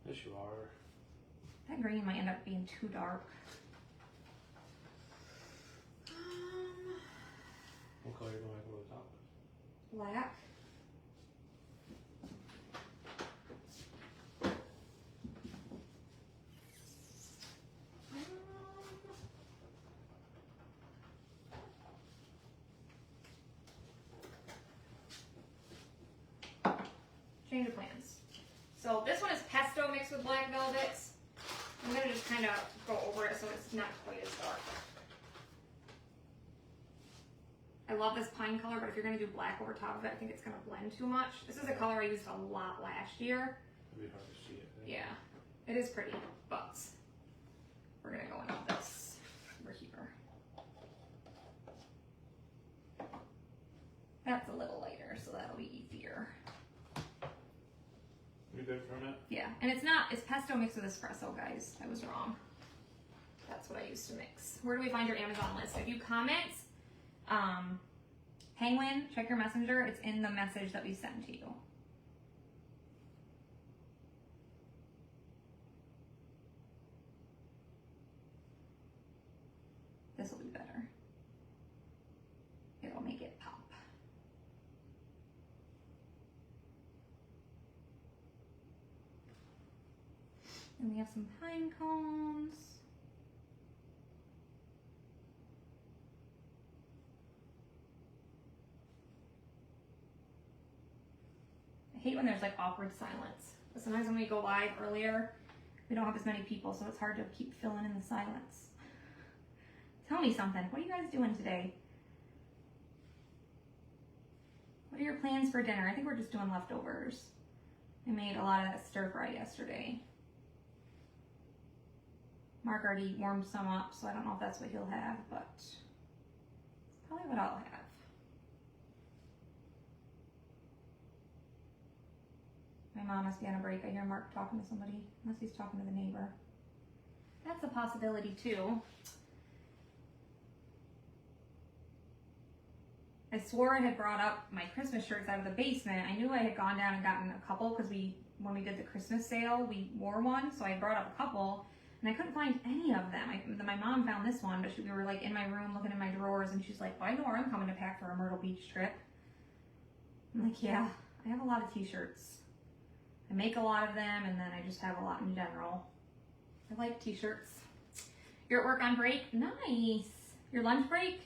S2: Yes, you are.
S1: That green might end up being too dark.
S2: What color are you going to go to the top with?
S1: Black. Change of plans. So this one is pesto mixed with black velvet. I'm gonna just kind of go over it so it's not quite as dark. I love this pine color, but if you're gonna do black over top of it, I think it's gonna blend too much. This is a color I used a lot last year.
S2: It'd be hard to see it.
S1: Yeah, it is pretty, but we're gonna go in with this over here. That's a little lighter, so that'll be easier.
S2: You good from it?
S1: Yeah, and it's pesto mixed with espresso, guys. I was wrong. That's what I used to mix. Where do we find your Amazon list? If you comment, Penguin, check your messenger. It's in the message that we send to you. This will be better. It'll make it pop. And we have some pine cones. I hate when there's like awkward silence. But sometimes when we go live earlier, we don't have as many people, so it's hard to keep filling in the silence. Tell me something. What are you guys doing today? What are your plans for dinner? I think we're just doing leftovers. I made a lot of that stir fry yesterday. Mark already warmed some up, so I don't know if that's what he'll have, but it's probably what I'll have. My mom must be on a break. I hear Mark talking to somebody, unless he's talking to the neighbor. That's a possibility too. I swore I had brought up my Christmas shirts out of the basement. I knew I had gone down and gotten a couple because when we did the Christmas sale, we wore one, so I brought up a couple. And I couldn't find any of them. My mom found this one, but we were like in my room looking in my drawers, and she's like, well, I know where I'm coming to pack for a Myrtle Beach trip. I'm like, yeah, I have a lot of t-shirts. I make a lot of them, and then I just have a lot in general. I like t-shirts. You're at work on break? Nice. Your lunch break?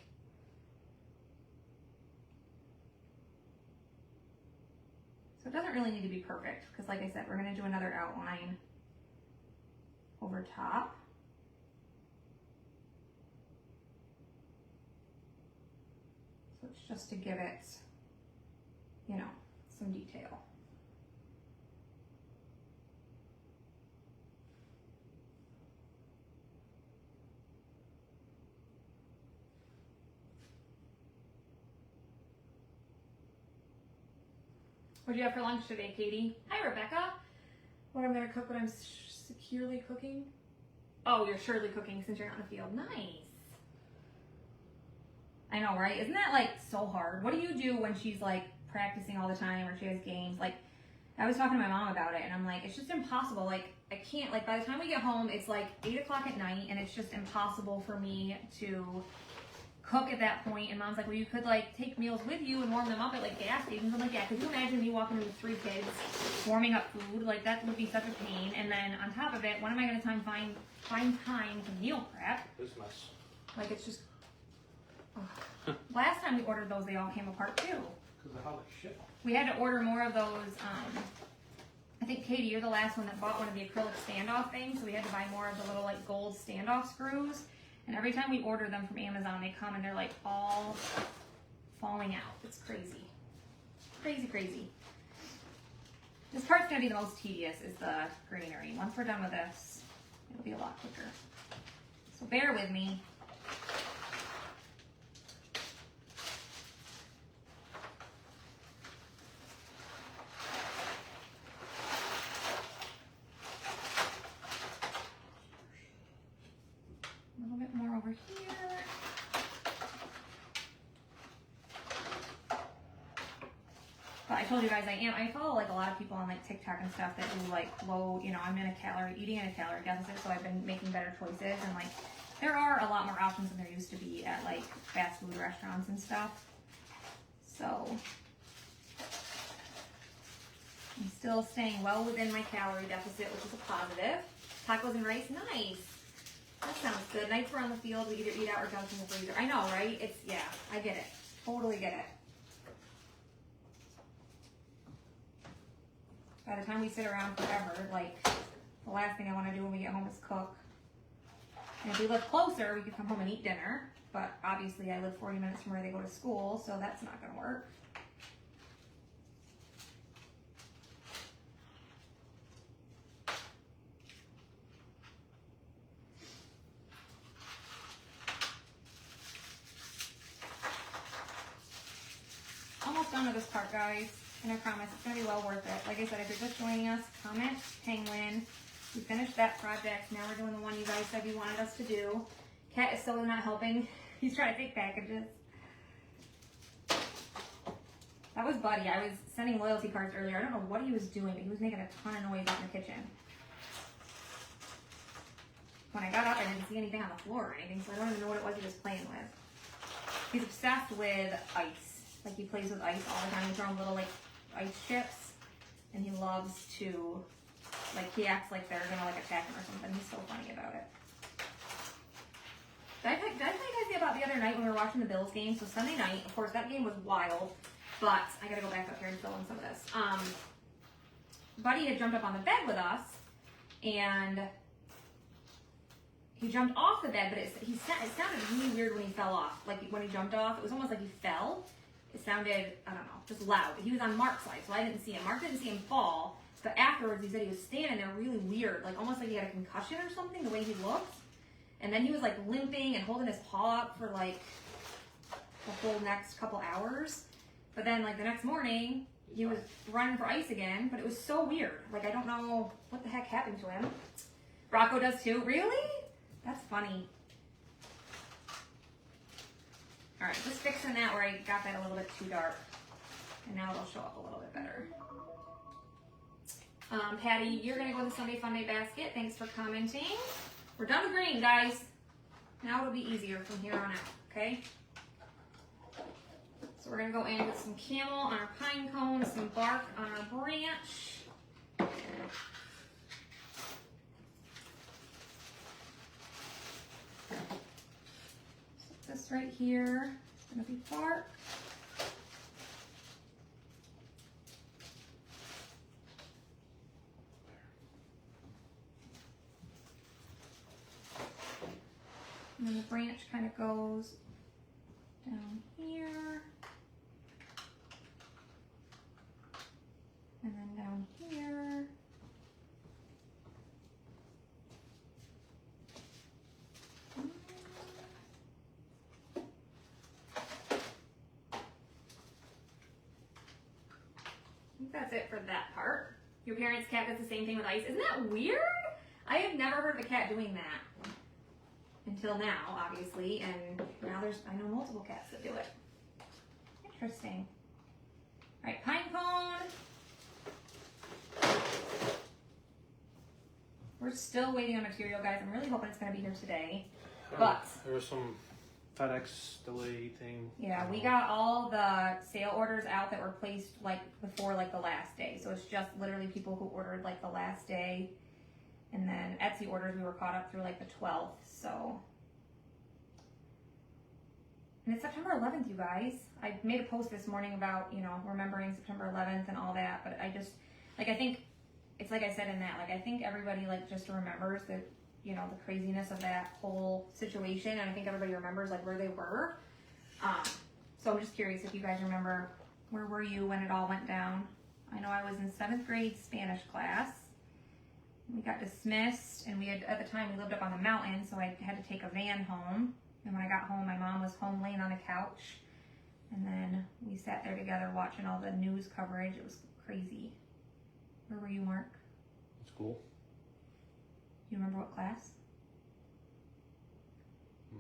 S1: So it doesn't really need to be perfect, because like I said, we're going to do another outline over top. So it's just to give it, you know, some detail. What do you have for lunch today, Katie? Hi, Rebecca. What I'm going to cook when I'm securely cooking? Oh, you're surely cooking since you're not in the field. Nice. I know, right? Isn't that like so hard? What do you do when she's like practicing all the time or she has games? Like, I was talking to my mom about it and I'm like, it's just impossible. Like, I can't, like, by the time we get home, it's like 8 o'clock at night and it's just impossible for me to cook at that point. And Mom's like, well, you could like take meals with you and warm them up at like gas stations. I'm like, yeah, could you imagine me walking with 3 kids warming up food? Like, that would be such a pain. And then on top of it, when am I going to find time to meal prep?
S2: This mess.
S1: Like, it's just, oh. Last time we ordered those, they all came apart too.
S2: Because of how they ship.
S1: We had to order more of those. I think, Katie, you're the last one that bought one of the acrylic standoff things, so we had to buy more of the little like gold standoff screws. And every time we order them from Amazon, they come and they're like all falling out. It's crazy. Crazy, crazy. This part's gonna be the most tedious, is the greenery. Once we're done with this, it'll be a lot quicker. So bear with me. A little bit more over here. But I told you guys I follow like a lot of people on like TikTok and stuff that do like low, you know, I'm eating in a calorie deficit, so I've been making better choices, and like there are a lot more options than there used to be at like fast food restaurants and stuff. So I'm still staying well within my calorie deficit, which is a positive. Tacos and rice, nice. That sounds good. Nights we're on the field, we either eat out or dump in the freezer. I know, right? It's, yeah, I get it. Totally get it. By the time we sit around forever, like, the last thing I want to do when we get home is cook. And if we live closer, we could come home and eat dinner. But obviously I live 40 minutes from where they go to school, so that's not going to work. Almost done with this part, guys. And I promise it's going to be well worth it. Like I said, if you're just joining us, comment Penguin. We finished that project. Now we're doing the one you guys said you wanted us to do. Cat is still not helping. He's trying to take packages. That was Buddy. I was sending loyalty cards earlier. I don't know what he was doing, but he was making a ton of noise out in the kitchen. When I got up, I didn't see anything on the floor or anything, so I don't even know what it was he was playing with. He's obsessed with ice. Like, he plays with ice all the time. He's throwing little, like, ice chips, and he loves to, like, he acts like they're gonna, like, attack him or something. He's so funny about it. Did I tell you guys about the other night when we were watching the Bills game? So Sunday night, of course, that game was wild, but I gotta go back up here and fill in some of this. Buddy had jumped up on the bed with us, and he jumped off the bed, but it sounded really weird when he fell off. Like, when he jumped off, it was almost like he fell. It sounded, I don't know, just loud. He was on Mark's side, so I didn't see him. Mark didn't see him fall, but afterwards he said he was standing there really weird, like almost like he had a concussion or something, the way he looked. And then he was like limping and holding his paw up for like the whole next couple hours. But then like the next morning, he was running for ice again, but it was so weird. Like, I don't know what the heck happened to him. Rocco does too. Really? That's funny. All right, just fixing that where I got that a little bit too dark. And now it'll show up a little bit better. Patty, you're gonna go in the Sunday Fun Day basket. Thanks for commenting. We're done with green, guys. Now it'll be easier from here on out, okay? So we're gonna go in with some camel on our pine cone, some bark on our branch. So this right here is gonna be bark. And then the branch kind of goes down here. And then down here. I think that's it for that part. Your parents' cat does the same thing with ice. Isn't that weird? I have never heard of a cat doing that. Until now, obviously, and now I know multiple cats that do it. Interesting. All right, pine cone. We're still waiting on material, guys. I'm really hoping it's going to be here today. But
S2: there was some FedEx delay thing.
S1: Yeah, we got all the sale orders out that were placed like before like the last day. So it's just literally people who ordered like the last day. And then Etsy orders, we were caught up through like the 12th, so. And it's September 11th, you guys. I made a post this morning about, you know, remembering September 11th and all that, but I just, like, I think, it's like I said in that, like, I think everybody, like, just remembers the, you know, the craziness of that whole situation, and I think everybody remembers, like, where they were. So I'm just curious if you guys remember, where were you when it all went down? I know I was in 7th grade Spanish class. We got dismissed, and we had, at the time, we lived up on the mountain, so I had to take a van home. And when I got home, my mom was home laying on the couch. And then we sat there together watching all the news coverage. It was crazy. Where were you, Mark?
S2: School.
S1: You remember what class?
S2: I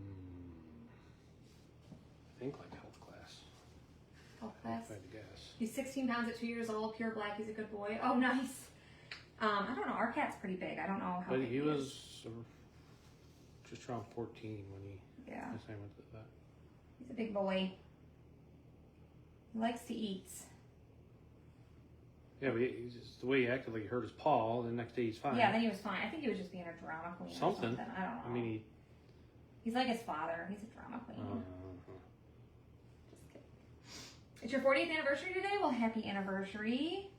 S2: think like health class.
S1: Health class?
S2: If I had to guess.
S1: He's 16 pounds at 2 years old, pure black. He's a good boy. Oh, nice. I don't know. Our cat's pretty big. I don't know how
S2: But
S1: big
S2: he was just around 14 when he went to that.
S1: He's a big boy. He likes to eat.
S2: Yeah, but he's just, the way he acted like he hurt his paw, the next day he's fine.
S1: Yeah, then he was fine. I think he was just being a drama queen or something. I don't know.
S2: I mean,
S1: he's like his father. He's a drama queen. Just kidding. It's your 40th anniversary today? Well, happy anniversary.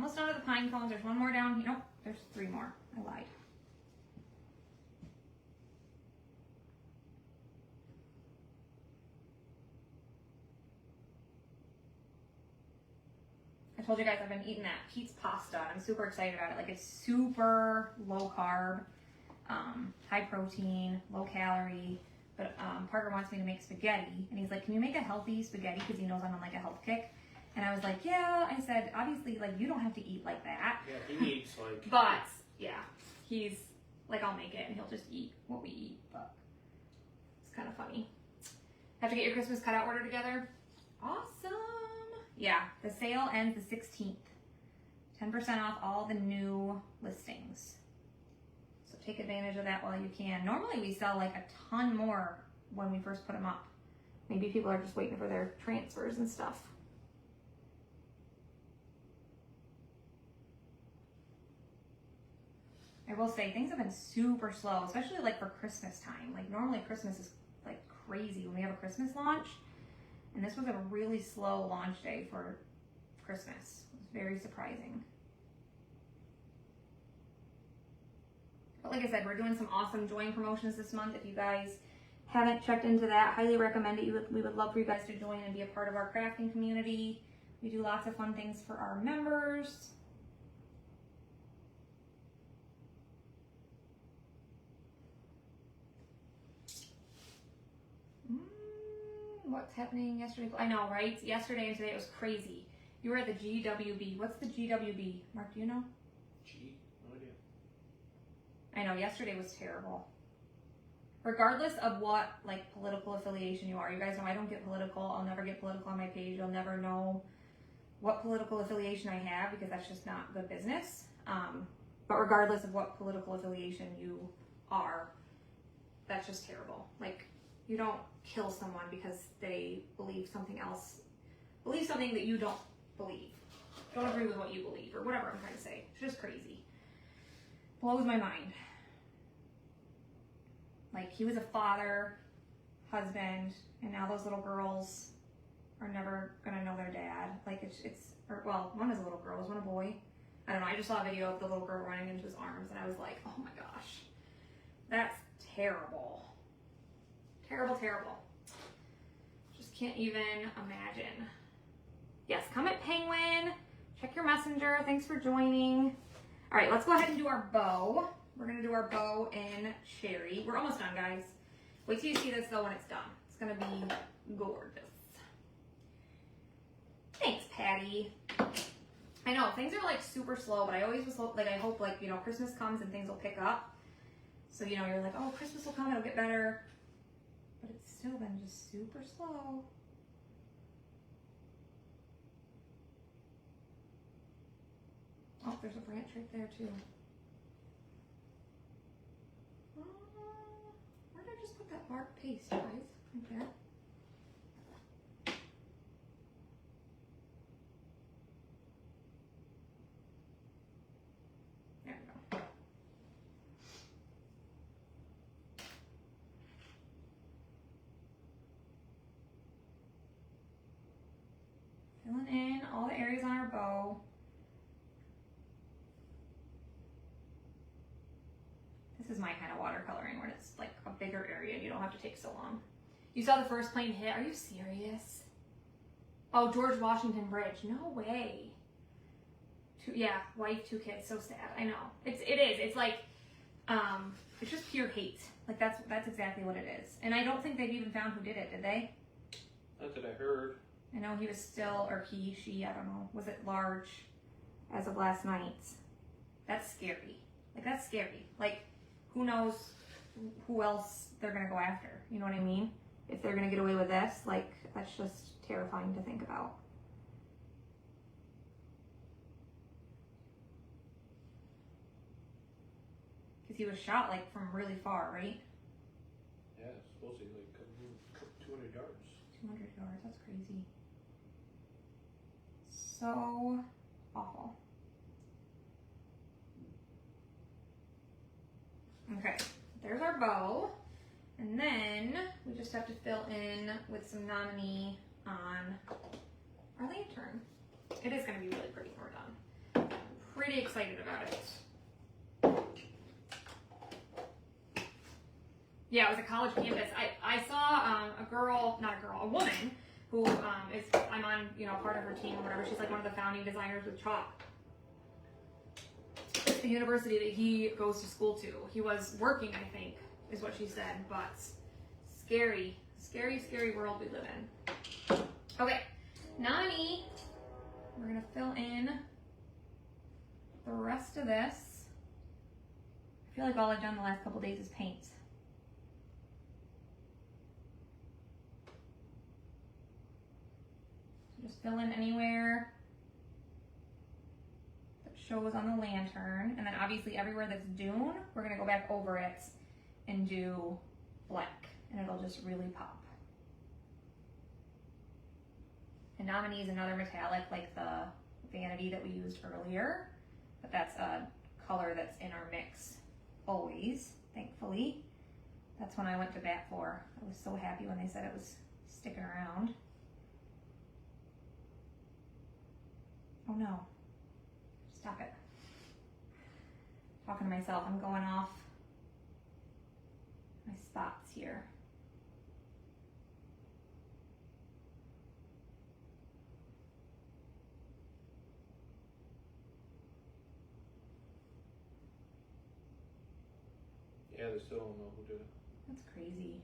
S1: almost done with the pine cones. There's one more down here. Nope, there's 3 more. I lied. I told you guys I've been eating that Pete's pasta. And I'm super excited about it. Like, it's super low carb, high protein, low calorie. But Parker wants me to make spaghetti. And he's like, can you make a healthy spaghetti? Because he knows I'm on like a health kick. And I was like, yeah. I said, obviously, like, you don't have to eat like that.
S2: Yeah, he eats like...
S1: But, yeah, he's like, I'll make it and he'll just eat what we eat. But it's kind of funny. Have to get your Christmas cutout order together? Awesome. Yeah, the sale ends the 16th. 10% off all the new listings. So take advantage of that while you can. Normally we sell like a ton more when we first put them up. Maybe people are just waiting for their transfers and stuff. I will say things have been super slow, especially like for Christmas time. Like normally Christmas is like crazy when we have a Christmas launch. And this was a really slow launch day for Christmas. It was very surprising. But like I said, we're doing some awesome join promotions this month. If you guys haven't checked into that, highly recommend it. We would love for you guys to join and be a part of our crafting community. We do lots of fun things for our members. What's happening yesterday? I know, right? Yesterday and today it was crazy. You were at the GWB. What's the GWB? Mark, do you know?
S2: No idea.
S1: I know, yesterday was terrible. Regardless of what, like, political affiliation you are. You guys know I don't get political. I'll never get political on my page. You'll never know what political affiliation I have because that's just not good business. But regardless of what political affiliation you are, that's just terrible. Like, you don't kill someone because they believe something else, believe something that you don't believe. Don't agree with what you believe or whatever I'm trying to say. It's just crazy. Blows my mind. Like, he was a father, husband, and now those little girls are never gonna know their dad. Like, or well, one is a little girl, was one a boy? I don't know, I just saw a video of the little girl running into his arms and I was like, oh my gosh, that's terrible. Terrible, terrible. Just can't even imagine. Yes, comment Penguin. Check your messenger. Thanks for joining. All right, let's go ahead and do our bow. We're gonna do our bow in cherry. We're almost done, guys. Wait till you see this though when it's done. It's gonna be gorgeous. Thanks, Patty. I know, things are like super slow, but I always was like, I hope like, you know, Christmas comes and things will pick up. So, you know, you're like, oh, Christmas will come, it'll get better. But it's still been just super slow. Oh, there's a branch right there too. Where did I just put that bark paste, guys? Right there. There we go. Filling in all the areas on our bow. This is my kind of watercoloring when it's like a bigger area and you don't have to take so long. You saw the first plane hit? Are you serious? Oh, George Washington Bridge. No way. Yeah, wife, 2 kids. So sad. I know. It is. It's like, it's just pure hate. Like that's exactly what it is. And I don't think they've even found who did it, did they?
S2: Not that I heard.
S1: I know he was still, or he, she, I don't know, was at large as of last night. That's scary. Like, that's scary. Like, who knows who else they're going to go after? You know what I mean? If they're going to get away with this, like, that's just terrifying to think about. Because he was shot, like, from really far, right?
S2: Yeah, it's supposed to be like 200 yards.
S1: 200 yards, that's crazy. So awful. Okay, there's our bow. And then we just have to fill in with some nominee on our lantern. It is going to be really pretty when we're done. pretty excited about it. Yeah, it was a college campus. I saw a woman who I'm on, part of her team or whatever. She's like one of the founding designers with Chalk. It's the university that he goes to school to. He was working, I think, is what she said, but scary, scary, scary world we live in. Okay, Nani, we're gonna fill in the rest of this. I feel like all I've done the last couple days is paint. Just fill in anywhere that shows on the lantern. And then obviously everywhere that's dune, we're gonna go back over it and do black. And it'll just really pop. And Nominee is another metallic like the Vanity that we used earlier. But that's a color that's in our mix always, thankfully. That's when I went to bat for. I was so happy when they said it was sticking around. Oh no, stop it. Talking to myself, I'm going off my spots here.
S2: Yeah, they still don't know who did it.
S1: That's crazy.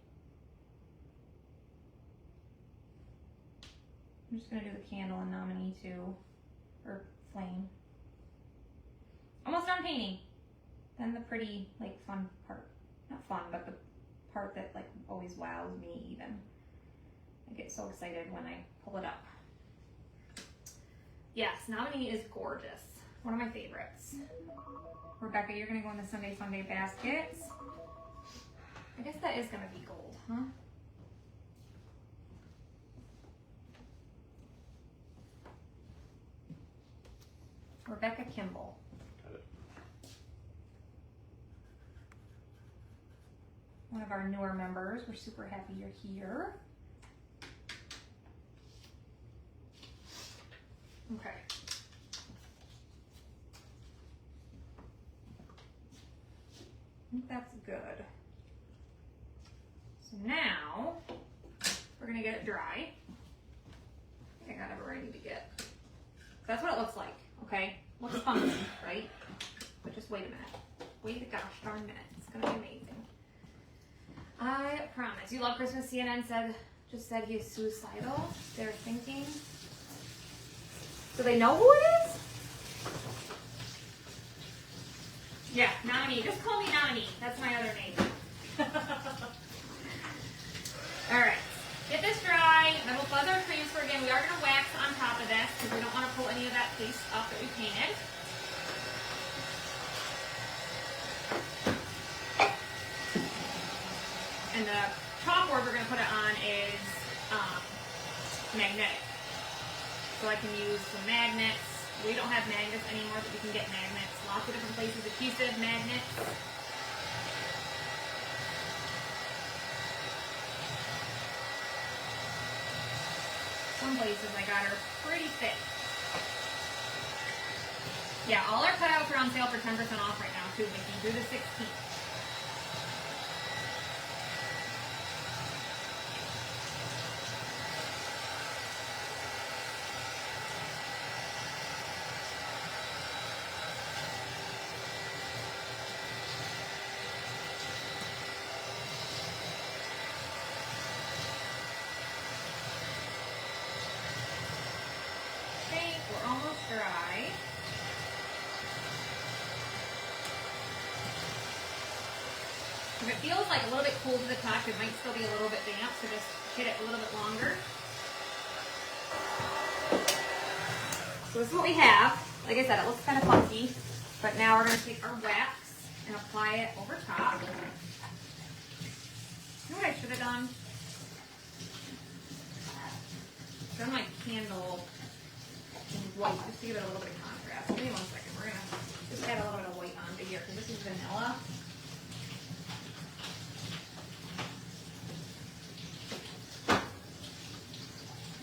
S1: I'm just gonna do the candle and Nominee too. Or flame. Almost done painting. Then the pretty, like, fun part. Not fun, but the part that, like, always wows me even. I get so excited when I pull it up. Yes, Nominee is gorgeous. One of my favorites. Rebecca, you're gonna go in the Sunday Funday baskets. I guess that is gonna be gold, huh? Rebecca Kimball.
S2: Got it.
S1: One of our newer members. We're super happy you're here. Okay. I think that's good. So now, we're gonna get it dry. I think I got everywhere I need to get. That's what it looks like. Okay, looks fun, right? But just wait a minute. Wait a gosh darn minute. It's gonna be amazing. I promise. You love Christmas. CNN just said he's suicidal. They're thinking. Do they know who it is? Yeah, Nani. Just call me Nani. That's my other name. All right. Get this dry, and then we'll fuzz our transfer again. We are going to wax on top of this because we don't want to pull any of that paste up that we painted. And the chalkboard we're going to put it on is magnetic. So I can use some magnets. We don't have magnets anymore, but we can get magnets. Lots of different places, adhesive magnets. Some places I got are pretty thick. Yeah, all our cutouts are on sale for 10% off right now too, Vicki, through the 16th. We're almost dry. If it feels like a little bit cool to the touch, it might still be a little bit damp, so just hit it a little bit longer. So this is what we have. Like I said, it looks kind of funky, but now we're going to take our wax and apply it over top. You know what I should have done? Done my candle in white, just to give it a little bit of contrast. Give me 1 second. We're going to just add a little bit of white onto here, because this is vanilla.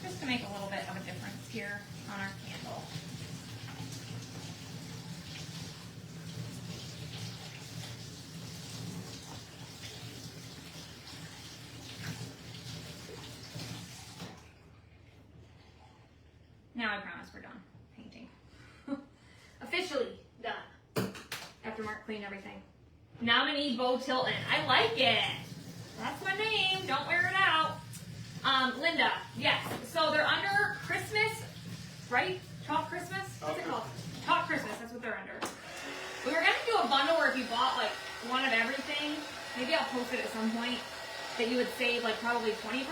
S1: Just to make a little bit of a difference here on our candle. officially done. After Mark cleaned everything. Nominee Bo Tilton. I like it. That's my name. Don't wear it out. Linda, yes. So they're under Christmas, right? Chalk Christmas? What's it called? Chalk Christmas. That's what they're under. We were going to do a bundle where if you bought like one of everything, maybe I'll post it at some point, that you would save like probably 20%.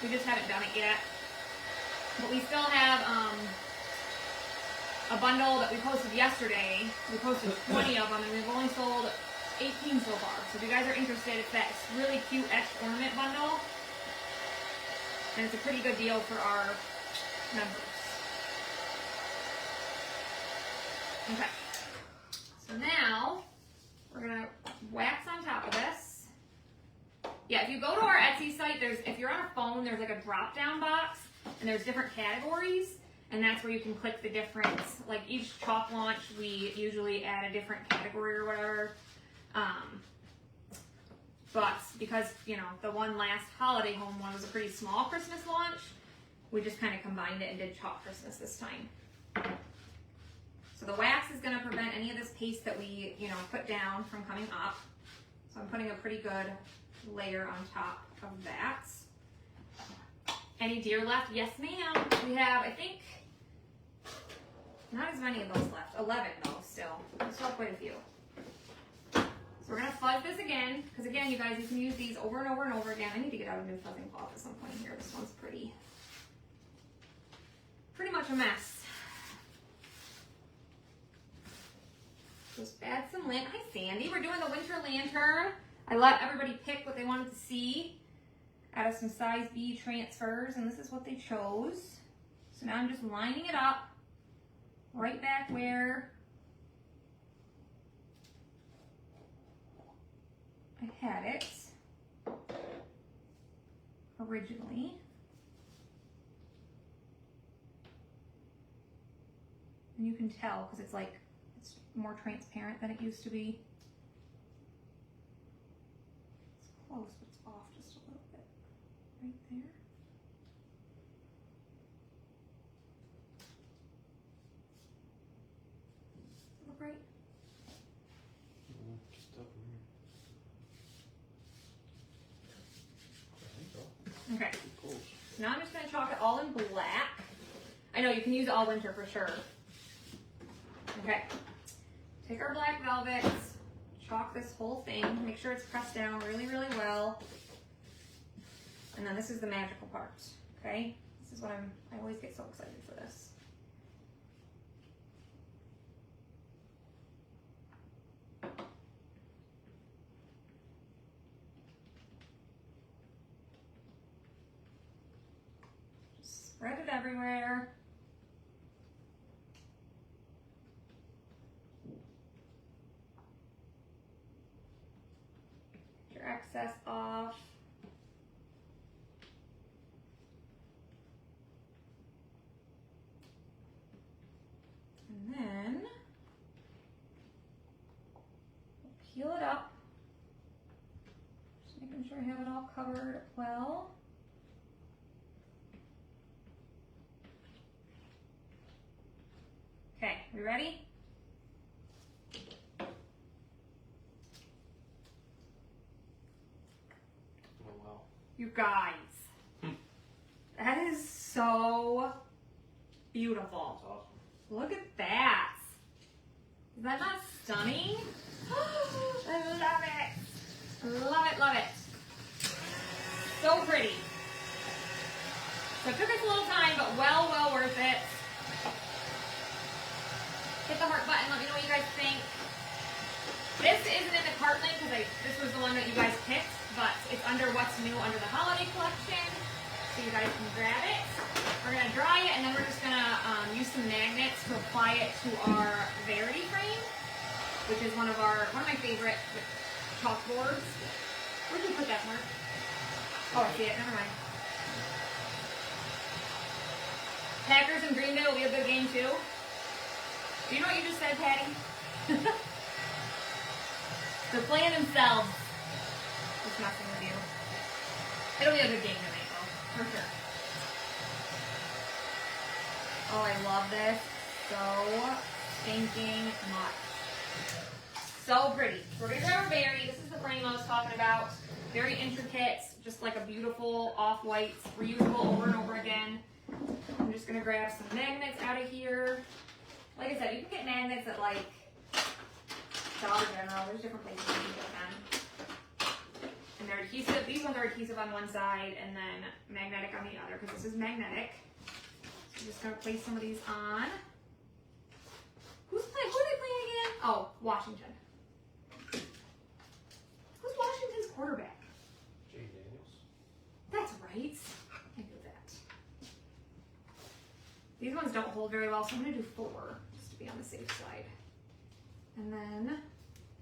S1: We just haven't done it yet. But we still have a bundle that we posted yesterday. We posted 20 of them and we've only sold 18 so far. So if you guys are interested, it's that really cute etched ornament bundle. And it's a pretty good deal for our members. Okay. So now we're gonna wax on top of this. Yeah, if you go to our Etsy site, if you're on a phone, there's like a drop-down box and there's different categories, and that's where you can click the different, like each chalk launch, we usually add a different category or whatever. But because, you know, the one last holiday home one was a pretty small Christmas launch, we just kind of combined it and did chalk Christmas this time. So the wax is going to prevent any of this paste that we, you know, put down from coming up. So I'm putting a pretty good layer on top of that. Any deer left? Yes, ma'am. We have, I think, not as many of those left. 11 though, still. We still have quite a few. So we're going to fuzz this again, because again, you guys, you can use these over and over and over again. I need to get out a new fuzzing cloth at some point here. This one's pretty much a mess. Just add some lint. Hi, Sandy. We're doing the winter lantern. I let everybody pick what they wanted to see out of some size B transfers, and this is what they chose. So now I'm just lining it up right back where I had it originally. And you can tell because it's more transparent than it used to be. It's close, but it's off just a little bit. Right there. Does it look right?
S2: Just up here.
S1: Okay. So now I'm just going to chalk it all in black. I know you can use all winter for sure. Okay. Take our black velvets, chalk this whole thing, make sure it's pressed down really, really well. And then this is the magical part, okay? This is what I always get so excited for this. Just spread it everywhere. Excess off. And then peel it up. Just making sure I have it all covered well. Okay, we ready? You guys, that is so beautiful.
S2: That's awesome.
S1: Look at that. Is that not stunning? I love it. Love it, love it. So pretty. So it took us a little time, but well worth it. Hit the heart button. Let me know what you guys think. This isn't in the cart link because this was the one that you guys picked, but it's under what's new under the holiday collection, so you guys can grab it. We're gonna dry it, and then we're just gonna use some magnets to apply it to our Verity frame, which is one of my favorite chalkboards. Where'd you put that, Mark? Oh, I see it. Never mind. Packers and Green Bay will be a good game too. Do you know what you just said, Patty? They're playing themselves. Just messing with you. It'll be a good game tonight, though, for sure. Oh, I love this so stinking much. So pretty. So we're gonna grab our berry. This is the frame I was talking about. Very intricate, just like a beautiful off-white, reusable over and over again. I'm just gonna grab some magnets out of here. Like I said, you can get magnets at like Dollar General. There's different places you can get them. And they're adhesive. These ones are adhesive on one side and then magnetic on the other because this is magnetic. So I'm just gonna place some of these on. Who's playing? Who are they playing again? Oh, Washington. Who's Washington's quarterback?
S2: Jay Daniels.
S1: That's right. I knew that. These ones don't hold very well, so I'm gonna do 4 just to be on the safe side. And then,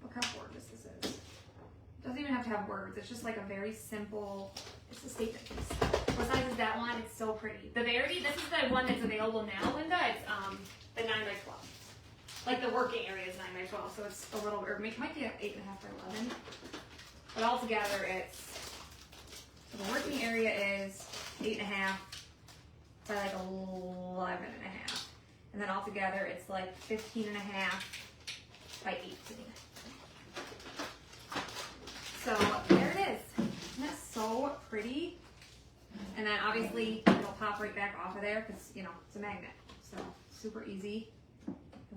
S1: look how gorgeous this is. It doesn't even have to have words. It's just like a very simple, it's a statement piece. What size is that one? It's so pretty. The Verity, this is the one that's available now, Linda. It's the 9x12. Like the working area is 9x12, so it's a little, or it might be 8.5 by 11. But altogether, it's, so the working area is 8.5 by like 11.5. And then altogether, it's like 15.5 by 18. So there it is. Isn't that so pretty? And then obviously it'll pop right back off of there because, you know, it's a magnet. So super easy. I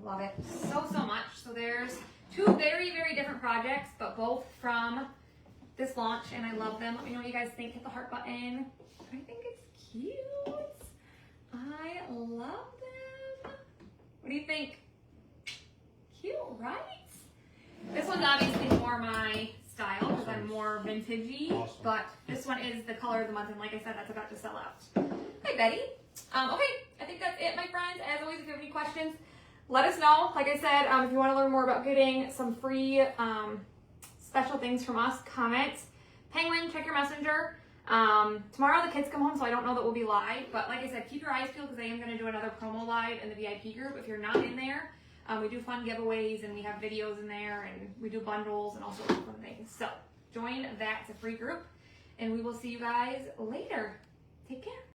S1: love it so, so much. So there's 2 very, very different projects, but both from this launch, and I love them. Let me know what you guys think. Hit the heart button. I think it's cute. I love them. What do you think? Cute, right? This one's obviously more my style because I'm more vintagey,
S2: Awesome.
S1: but this one is the color of the month, and like I said, that's about to sell out. Hi, Betty. Okay, I think that's it, my friends. As always, if you have any questions, let us know. Like I said, if you want to learn more about getting some free special things from us, comment. Penguin, check your messenger. Tomorrow the kids come home, so I don't know that we'll be live, but like I said, keep your eyes peeled because I am going to do another promo live in the VIP group. If you're not in there, we do fun giveaways and we have videos in there and we do bundles and all sorts of fun things. So join that. It's a free group and we will see you guys later. Take care.